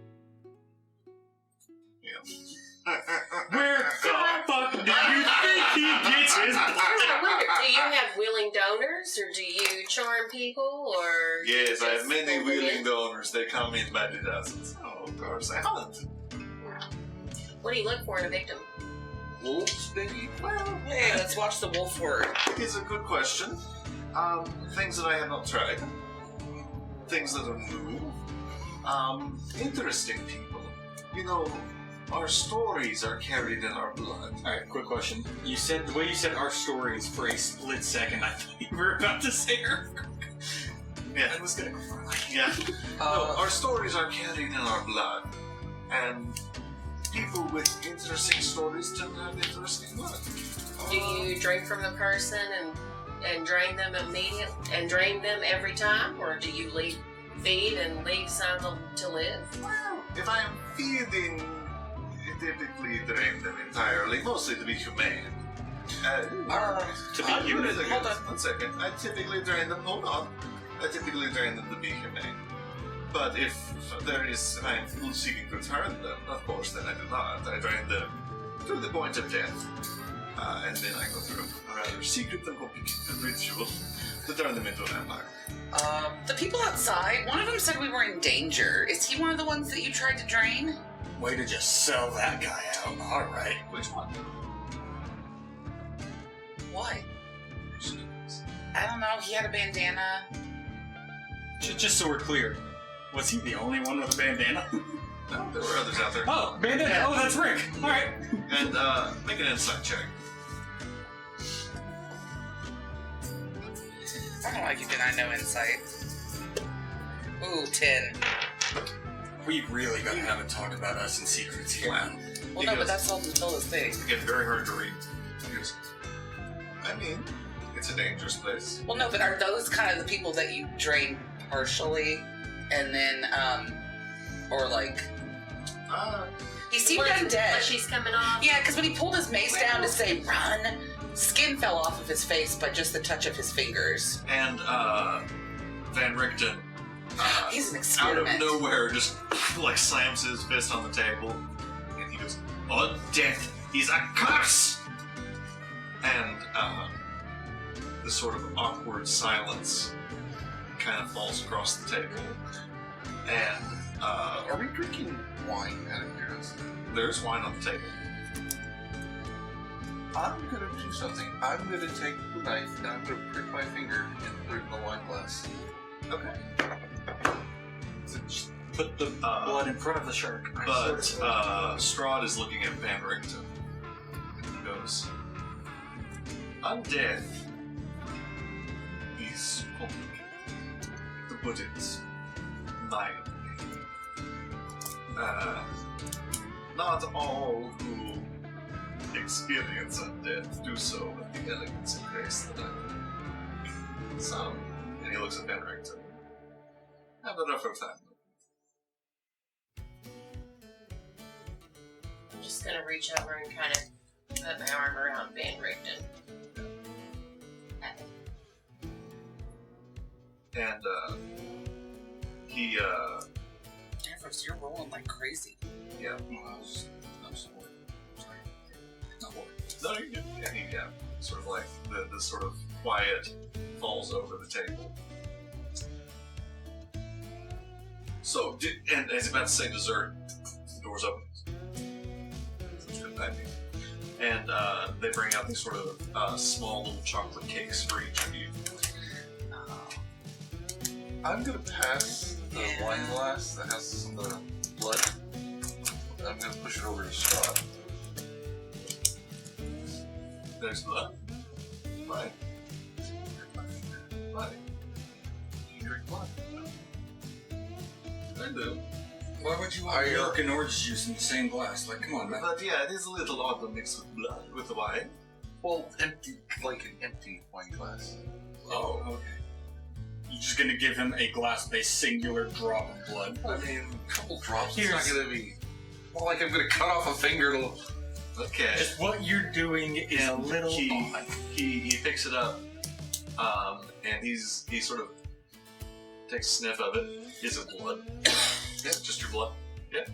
Where the fuck do you think he gets his I wonder, do you have willing donors, or do you charm people, or... Yes, I have just many pull them willing in? donors. They come in by the dozens. Oh, of course, I hunt. What do you look for in a victim? Wolves, maybe? Well, Hey, let's watch the wolf word. it's a good question. Things that I have not tried. Things that are new. Interesting people. You know, our stories are carried in our blood. Alright, quick question. You said, the way you said our stories for a split second, I thought you were about to say her. Yeah. I was gonna go for it. Yeah. No, our stories are carried in our blood. And people with interesting stories tend to have interesting blood. Do you drink from the person and drain them immediately, and drain them every time, or do you feed and leave some to live? Well, if I am feeding, I typically drain them entirely, mostly to be humane. To be I'm human. gonna- Hold on 1 second. I typically drain them. Hold on. I typically drain them to be humane. But if I am seeking to return them, of course, then I do not. I drain them to the point of death. And then I go through a rather secret and complicated ritual to turn them into a vampire. The people outside, one of them said we were in danger. Is he one of the ones that you tried to drain? Way to just sell that guy out. Alright. Which one? What? I don't know. He had a bandana. Just so we're clear, was he the only one with a bandana? No, there were others out there. Oh, bandana. Oh, that's Rick. Alright. And make an insight check. I don't like it when I know insight. Ooh, 10. We really gotta have a talk about us in secrets here. Wow. Well, no, but that's all until this thing. Again, very hard to read. Because, I mean, it's a dangerous place. Well, no, but are those kind of the people that you drain partially, and then, or like, he seemed When undead. she's coming off? Yeah, because when he pulled his mace down to say run, skin fell off of his face by just the touch of his fingers. And Van Richten, He's an out of experiment. nowhere, just like slams his fist on the table, and he goes, "On death is a curse!" And the sort of awkward silence kind of falls across the table, and Are we drinking wine out of curiosity? there's wine on the table. I'm gonna do something. I'm gonna take the knife and I'm gonna prick my finger and put it in the wine glass. Okay. Just put the blood in front of the shark. But Strahd is looking at Van Richten. He goes, "Undeath is complicated, to put it mildly. Not all who experience undeath do so with the elegance and grace that I do. Some," and he looks at Van Richten, "have a rougher time." I'm just gonna reach over and kind of put my arm around Van Richten. And he Ambrose, you're rolling like crazy. yeah. I'm sorry. No, you didn't. Yeah, he sort of like the sort of quiet falls over the table. So, and as he's about to say dessert, the door's open. And they bring out these sort of small little chocolate cakes for each of you. I'm gonna pass the wine glass that has some of the blood. I'm gonna push it over to Strahd. There's blood. Right. Right. You drink blood. I do. Why would you want milk and orange juice in the same glass? Like, come on, man. But yeah, it is a little odd to mix with blood, with the wine. Well, empty, like an empty wine glass. Oh. Okay. You're just gonna give him a glass-based singular drop of blood. I mean, a couple drops. Here's- It's not gonna be. Well, like I'm gonna cut off a finger. It'll. Okay. Just what you're doing is a little odd. He picks it up, and he sort of takes a sniff of it. Is it blood? Yeah, just your blood. Yeah.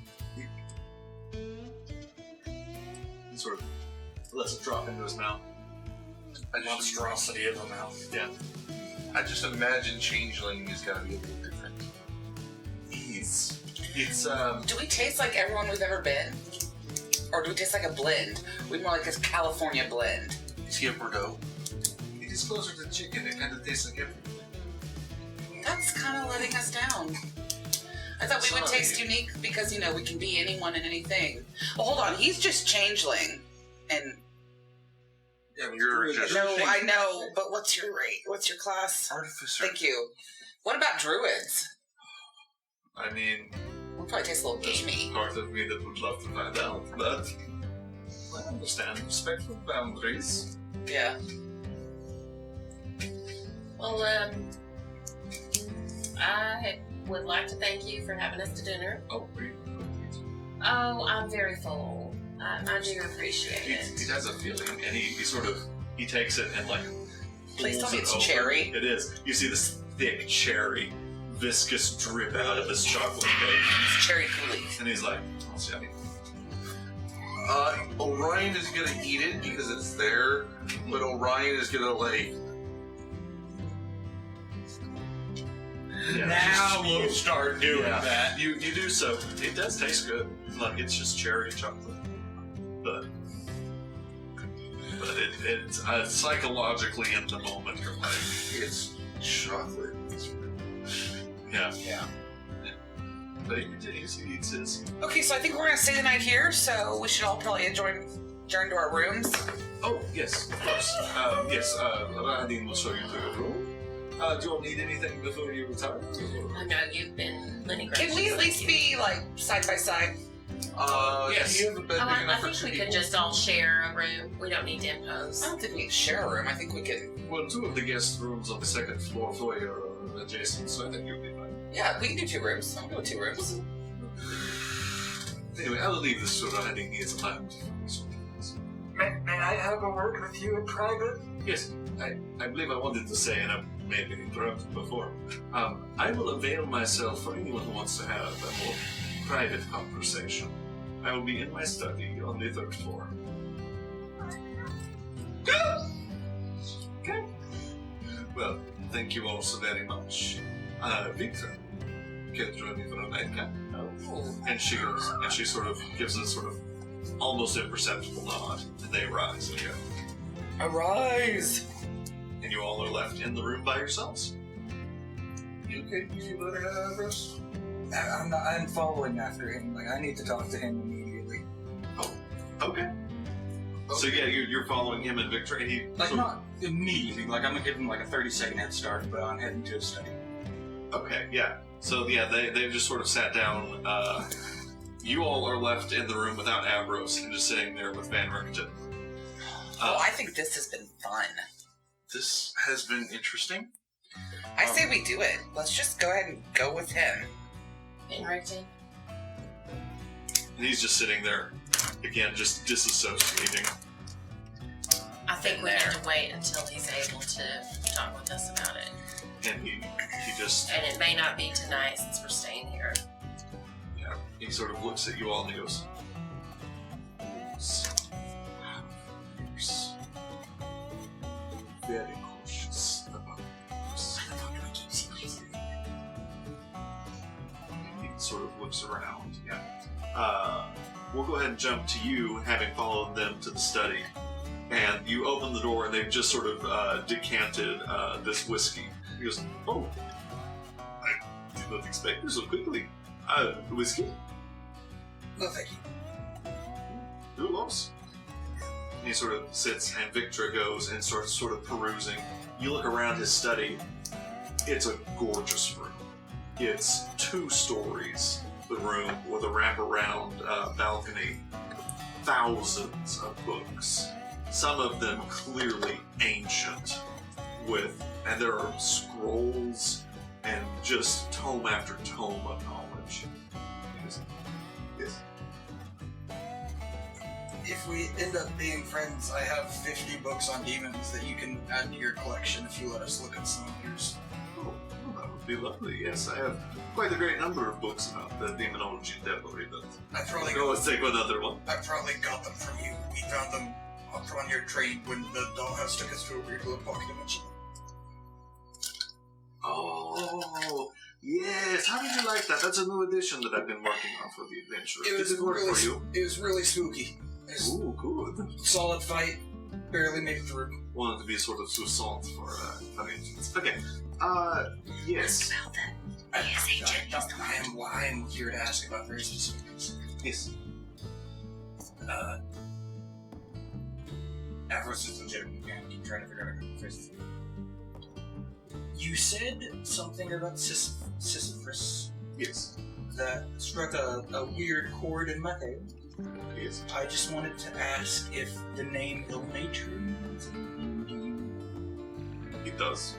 He sort of lets it drop into his mouth. Monstrosity of a mouth. Yeah. I just imagine Changeling is gotta be a little different. It's Do we taste like everyone we've ever been? Or do we taste like a blend? We more like a California blend. Is he a Bordeaux? it is closer to chicken. It kind of tastes like everything. That's kind of letting us down. I thought we would taste unique because, you know, we can be anyone and anything. Well, hold on. He's just changeling. And Yeah, you're just no, I know, but what's your rate? What's your class? artificer. Thank you. What about druids? I mean, We'll probably taste a little gamey. part of me that would love to find out, but I understand respectful boundaries. Yeah. Well, I would like to thank you for having us to dinner. Oh, really? Oh, I'm very full. I do appreciate He it. has a feeling, and he sort of he takes it and like. Please tell pulls me it it's open. cherry. It is. You see this thick cherry, viscous drip out of this chocolate cake, It's cherry coulis. and he's like, "Oh, see, I mean, Orion is gonna eat it because it's there, but Orion is gonna like. yeah, Now we'll start doing Yeah. that. You do so. It does taste good. Like it's just cherry chocolate, but it's psychologically in the moment you're like, It's chocolate. yeah. Yeah. But he continues. He eats his. Okay, so I think we're going to stay the night here, so we should all probably adjourn to our rooms. Oh yes, of course. Yes. Radin will show you to your room. Do you all need anything before you retire? I know you've been plenty Can gracious. we at least Thank you. be, like, side by side? Yes. You have a bed Oh, big I enough for think two we people. could just all share a room. We don't need to impose. I don't think we need to share a room. I think we can... Well, two of the guest rooms on the second floor foyer are adjacent, so I think you'll be fine. Yeah, we can do 2 rooms. I'll go with 2 rooms. Anyway, I will leave this to Radin. He is allowed. May I have a word with you in private? Yes, I believe I wanted to say, and I may have been interrupted before. I will avail myself for anyone who wants to have a more private conversation. I will be in my study on the 3rd floor. Okay. Well, thank you all so very much. Victor, can you join me for a nightcap? Oh. And she goes, and she sort of gives a sort of almost imperceptible nod, and they rise and go. Arise! And you all are left in the room by yourselves. You okay? You feel better, Bruce? I'm following after him. Like, I need to talk to him immediately. Okay. So yeah, you're following him and Victor, and he Like, sort of- not immediately. Like, I'm gonna give him like a 30-second head start, but I'm heading to his study. Okay, yeah. So yeah, they just sort of sat down. You all are left in the room without Ambrose and just sitting there with Van Richten. Oh, I think this has been fun. This has been interesting. I say we do it. Let's just go ahead and go with him. Henrikton? And he's just sitting there, again, just disassociating. I think we There. need to wait until he's able to talk with us about it. And he just, And it may not be tonight since we're staying here. yeah, he sort of looks at you all and he goes, very cautious about this. He sort of looks around, yeah. We'll go ahead and jump to you, having followed them to the study. And you open the door and they've just sort of decanted this whiskey. He goes, oh, I did not expect you so quickly. Whiskey? No, thank you. Who lost? He sort of sits, and Victor goes and starts sort of perusing. You look around his study. It's a gorgeous room. It's 2 stories, the room with a wraparound balcony. Thousands of books. Some of them clearly ancient, and there are scrolls and just tome after tome of knowledge. Yes. If we end up being friends, I have 50 books on demons that you can add to your collection if you let us look at some of yours. Oh, that would be lovely. Yes, I have quite a great number of books about the demonology and devilry, but I probably go and take another one. I probably got them from you. We found them up on your train when the dollhouse took us to a weird little pocket dimension. Oh, yes. How did you like that? That's a new edition that I've been working on for the adventure. It was Did it work really, for you? It was really spooky. It was Ooh, good. solid fight. Barely made it through. Wanted to be sort of Soussaint for arrangements. Okay. Yes. About that. Yes, agent. I am here to ask about very specific things. Yes. Avros is legitimate and keep trying to figure out a good face. You said something about Sisyphus Yes. that struck a weird chord in my head. Yes. I just wanted to ask if the name Ill Nature means anything to you. It does.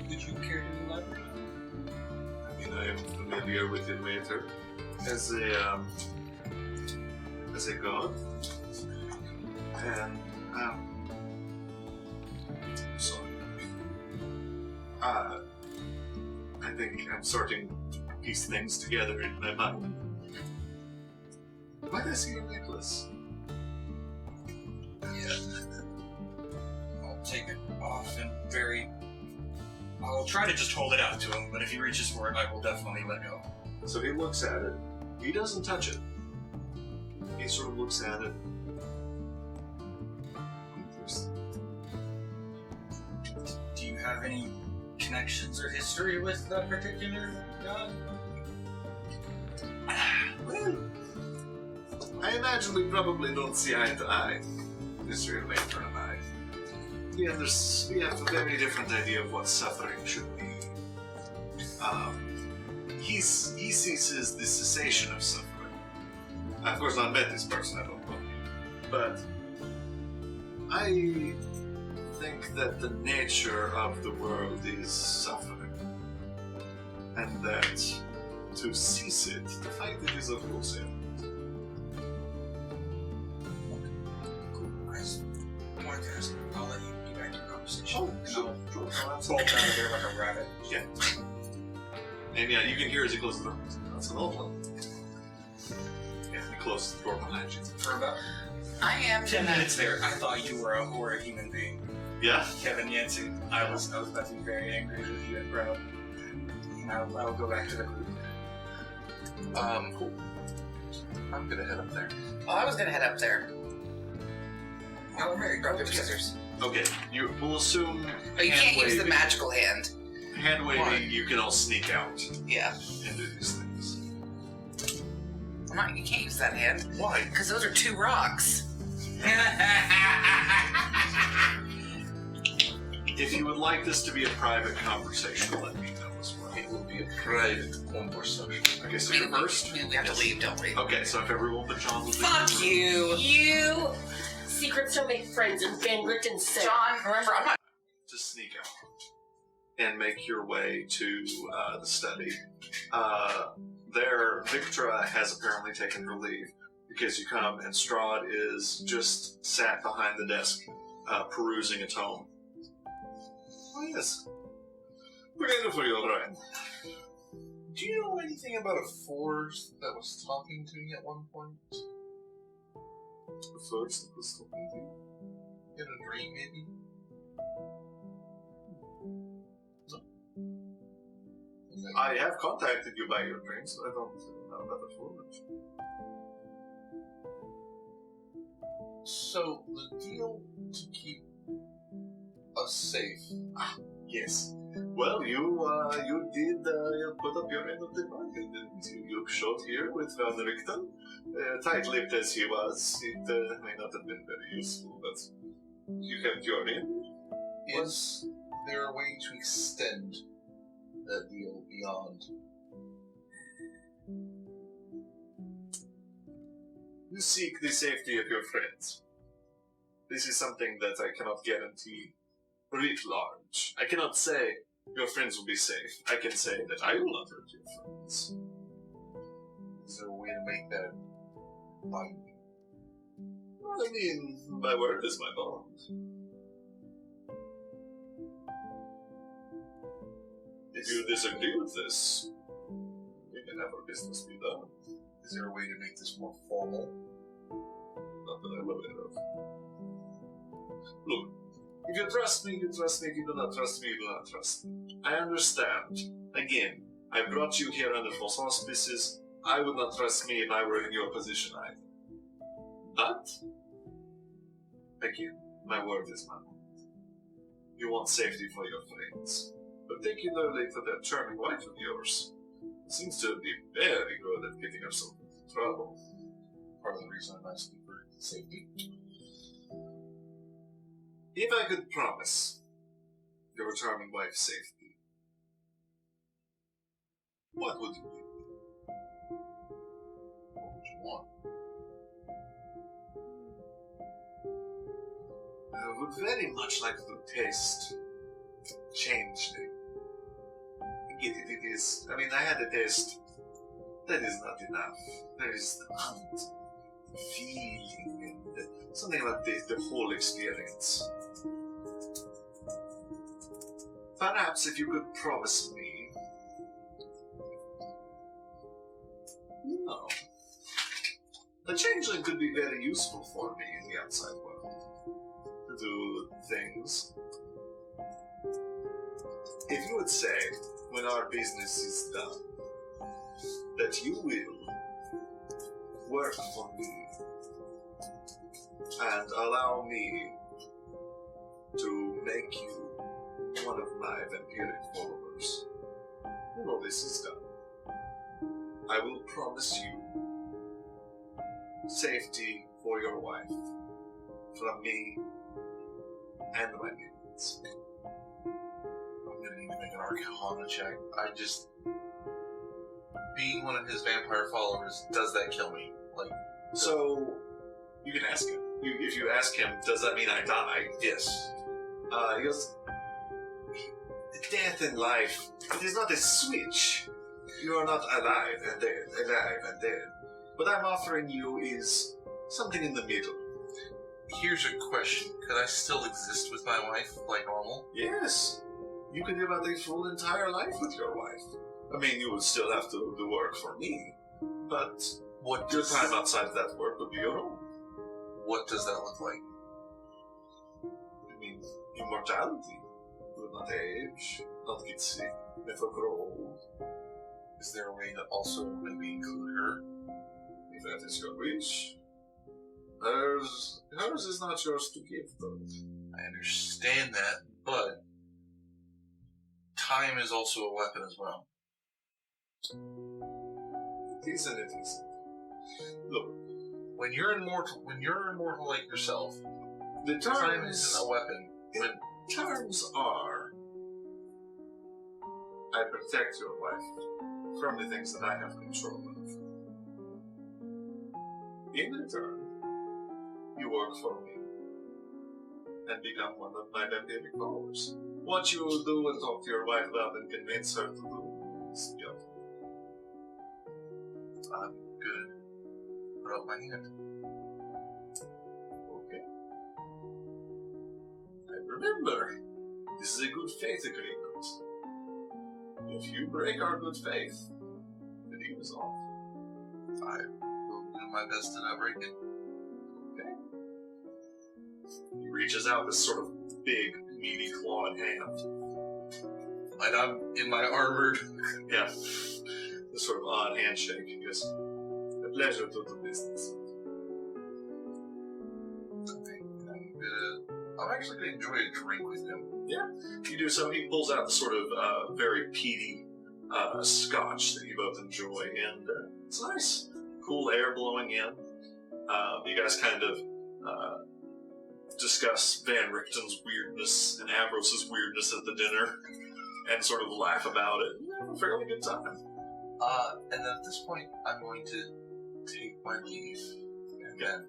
Would you care to elaborate? I mean, I am familiar with it later as a god, and sorry. I think I'm starting to piece things together in my mind. Why did I see your necklace? Yeah. I'll take it off and I'll try to just hold it out to him, but if he reaches for it, I will definitely let go. So he looks at it. He doesn't touch it. He sort of looks at it. Do you have any connections or history with that particular god? Well, I imagine we probably don't see eye to eye, Mr. Later and I. We have a very different idea of what suffering should be. He sees as the cessation of suffering. Of course, not met this person, I don't know. But I think that the nature of the world is suffering. And that to cease it, to fight it is a full sin. I just wanted to ask. I'll let you get back to your conversation. Sure. Bolt out of there like a rabbit. Yeah. And yeah, you can hear as he closes the door. That's an old one. Yeah, he closes the door behind you. For about I am 10 gonna. minutes there, I thought you were a horrid human being. Yeah. Kevin Yancey. I was about to be very angry with you and proud. And I'll go back to the group. Cool. I'm gonna head up there. Oh, I was gonna head up there. Now we're married. Rock, paper, scissors. Okay, we'll assume. Oh, you can't use the magical hand. Hand Why? waving, you can all sneak out Yeah. and do these things. You can't use that hand. Why? Because those are two rocks. If you would like this to be a private conversation, let me know as well. It will be a private conversation. Okay, so you're first? We have to leave, don't we? Okay, so if everyone but John will Fuck you! You secrets don't make friends, and Van Richten said. John, remember, I'm not. to sneak out and make your way to the study. There, Victra has apparently taken her leave because you come and Strahd is just sat behind the desk perusing a tome. Oh, yes. We're in for you, alright. Do you know anything about a force that was talking to me at one point? The force that was talking to you? In a dream, maybe? Okay. I have contacted you by your dreams, but I don't know about the force. So, the deal to keep us safe. Yes. Well, you did put up your end of the bargain, didn't you? You showed here with Van Richten. Tight-lipped as he was, it may not have been very useful, but you kept your end. Is there a way to extend that deal beyond? You seek the safety of your friends. This is something that I cannot guarantee writ large. I cannot say your friends will be safe. I can say that I will not hurt your friends. Is there a way to make that binding? Well, I mean, my word is my bond. If you disagree with this, we can have our business be done. Is there a way to make this more formal? Not that I'm aware of. Look, if you trust me, you trust me. If you do not trust me, you do not trust me. I understand. Again, I brought you here under false auspices. I would not trust me if I were in your position either. But, again, my word is my word. You want safety for your friends, particularly for that charming wife of yours. Who seems to be very good at getting herself into trouble. Part of the reason I'm asking for safety. If I could promise your charming wife safety, what would you do? What would you want? I would very much like to taste changeling. It is. I mean, I had a taste. That is not enough. There is the hunt, the feeling, and something about the whole experience. Perhaps if you could promise me. No. The changeling could be very useful for me in the outside world. To do things. If you would say, when our business is done, that you will work for me and allow me to make you one of my vampiric followers, when all this is done, I will promise you safety for your wife from me and my minions. I'm gonna need to make an Arcana check. Being one of his vampire followers, does that kill me? Like, So, you can ask him. If you ask him, does that mean I die? yes. He goes, death and life, it is not a switch. You are not alive and dead, alive and dead. What I'm offering you is something in the middle. Here's a question. Could I still exist with my wife like normal? Yes, you can live out a full entire life with your wife. I mean, you would still have to do work for me, but What your does time outside of that work would be your own. What does that look like? I mean, immortality. You will not age, not get sick, never grow old. Is there a way to also maybe include her? If that is your wish. Hers is not yours to give, though. I understand that, but time is also a weapon as well. It is and it isn't. Look, When you're immortal like yourself, the time terms, isn't a weapon. When terms are, I protect your wife from the things that I have control of. In return, you work for me and become one of my vampiric followers. What you will do and talk to your wife about and convince her to do is your I'm good. Put up my hand. okay. And remember, this is a good faith agreement. If you break our good faith, the deal is off. I will do my best to not break it. He reaches out this sort of big, meaty clawed hand. And I'm in my armored. Yeah. This sort of odd handshake. He goes, a pleasure to do business. I'm actually going to enjoy a drink with him. You do so. He pulls out the sort of very peaty scotch that you both enjoy, and it's nice. Cool air blowing in. You guys kind of discuss Van Richten's weirdness and Ambros's weirdness at the dinner, and sort of laugh about it. You have a fairly good time. And then at this point, I'm going to take my leave. And then,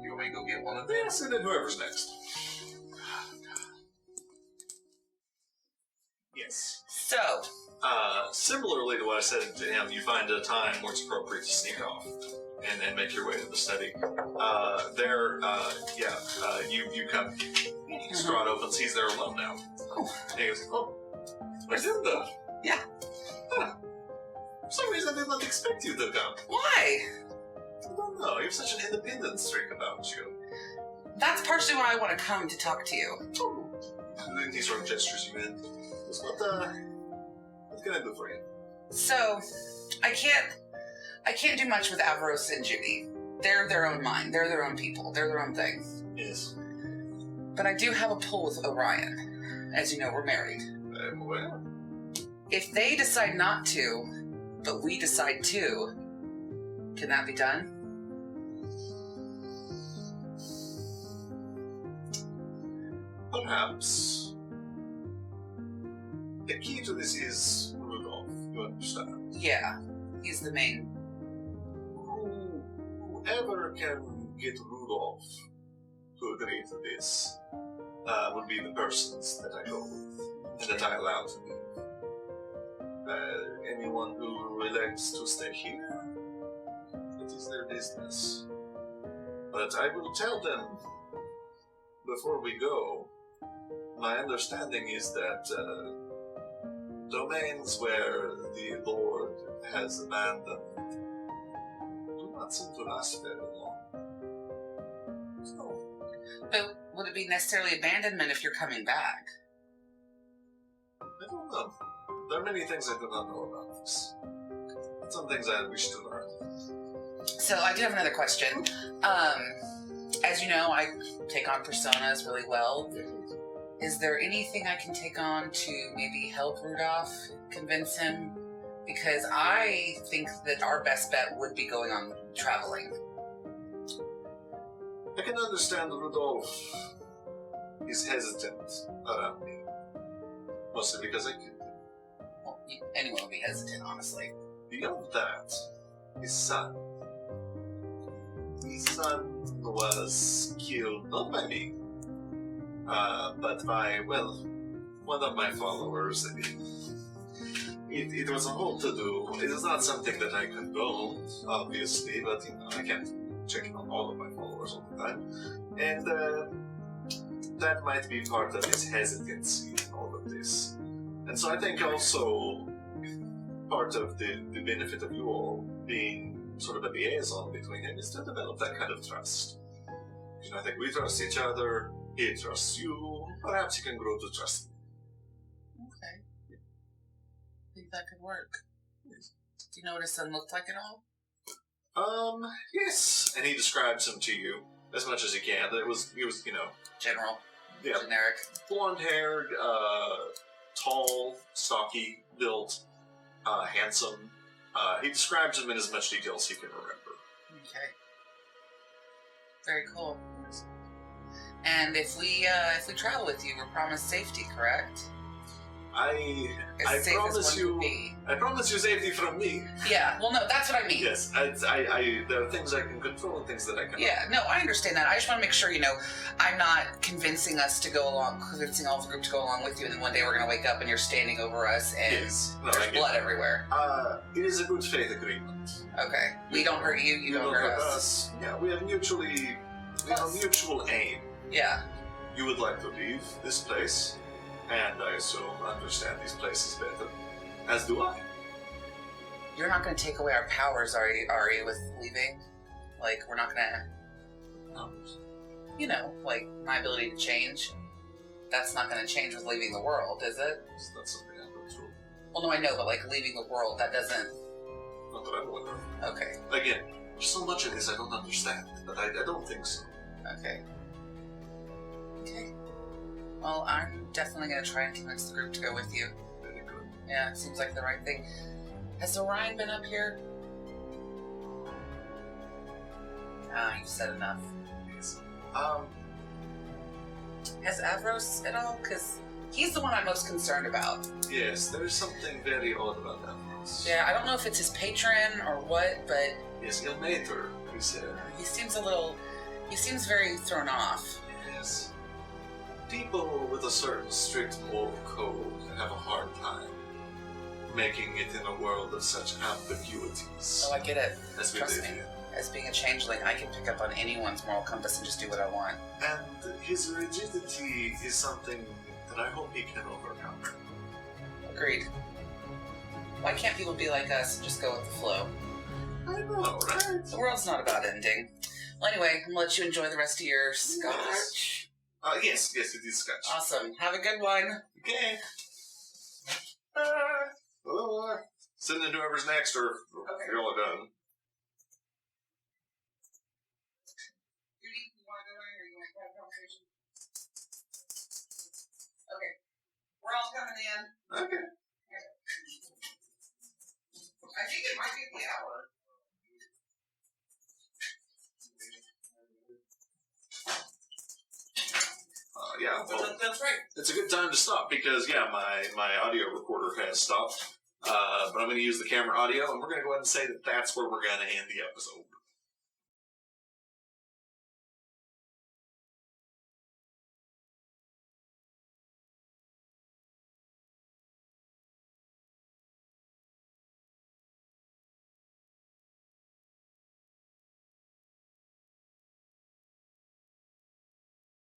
you want me to go get one of them? Yes, and then whoever's next. Yes. So, Similarly to what I said to him, you find a time where it's appropriate to sneak off and make your way to the study. You come. Strahd opens. He's there alone now. And he goes, oh, Matilda, Yeah. Huh. For some reason, I did not expect you to come. Why? I don't know. You have such an independent streak about you. That's partially why I want to come to talk to you. Oh. And then he sort of gestures you in. What can I do for you? So, I can't do much with Avros and Judy. They're their own mind. They're their own people. They're their own thing. Yes. But I do have a pull with Orion. As you know, we're married. Well, If they decide not to, but we decide to, can that be done? perhaps. The key to this is Rudolph. You understand? Yeah, he's the main. Whoever can get Rudolph to agree to this would be the persons that I go with and that I allow to leave. Anyone who elects to stay here, it is their business. But I will tell them before we go, my understanding is that domains where the Lord has abandoned do not seem to last very long. So, But would it be necessarily abandonment if you're coming back? I don't know. There are many things I do not know about this. Some things I wish to learn. So I do have another question. As you know, I take on personas really well. Is there anything I can take on to maybe help Rudolph, convince him? Because I think that our best bet would be going on traveling. I can understand Rudolph is hesitant around me. Mostly because I can. Well, anyone would be hesitant, honestly. Beyond that, his son. His son was killed not by me, but by, well, one of my followers. It was a whole to-do. It is not something that I condone, obviously, but I can't check on all of my followers all the time. And that might be part of his hesitancy in all of this. And so I think also part of the benefit of you all being sort of a liaison between him is to develop that kind of trust. I think we trust each other, he trusts you, perhaps you can grow to trust me. Okay. I think that could work. Do you know what his son looked like at all? Yes. And he describes him to you as much as he can. He was, General. yeah, Generic. blonde-haired, tall, stocky, built, handsome. He describes him in as much detail as he can remember. Okay. Very cool. And if we travel with you, we're promised safety, correct? I As safe promise as one you. could be. I promise you safety from me. Yeah. Well, no, that's what I mean. Yes, there are things I can control and things that I cannot. Yeah, no, I understand that. I just want to make sure, I'm not convincing us to go along, convincing all the group to go along with you, and then one day we're going to wake up and you're standing over us and Yes. No, I there's get blood that. everywhere. It is a good faith agreement. Okay. We don't hurt you, you don't hurt us. Yeah, we have a mutual aim. Yeah. You would like to leave this place, and I assume understand these places better, as do I. You're not going to take away our powers, are you, with leaving? Like, we're not going to, like, my ability to change? That's not going to change with leaving the world, is it? It's not something I go through. Well, no, I know, but, like, leaving the world, that doesn't... Not that I'm aware of. Okay. Again, there's so much of this I don't understand, but I don't think so. Okay. Okay. Well, I'm definitely going to try and convince the group to go with you. Very good. Yeah, it seems like the right thing. Has Orion been up here? You've said enough. Yes. Has Avros at all? Because he's the one I'm most concerned about. Yes, there is something very odd about that house. Yeah, I don't know if it's his patron or what, but Yes, Il Mater, he said. he seems very thrown off. Yes. People with a certain strict moral code have a hard time making it in a world of such ambiguities Oh, I get it. as we Trust live me. in. As being a changeling, I can pick up on anyone's moral compass and just do what I want. And his rigidity is something that I hope he can overcome. Agreed. Why can't people be like us and just go with the flow? I know, right? The world's not about ending. Well, anyway, I'm gonna let you enjoy the rest of your scotch. Yes, it is scotch. Awesome. Have a good one. Okay. Send it to whoever's next, or if you're all done. Okay. We're all coming in. Okay. I think it might be the hour. Yeah, well, That's right. it's a good time to stop because, my audio recorder has stopped. But I'm going to use the camera audio, and we're going to go ahead and say that that's where we're going to end the episode.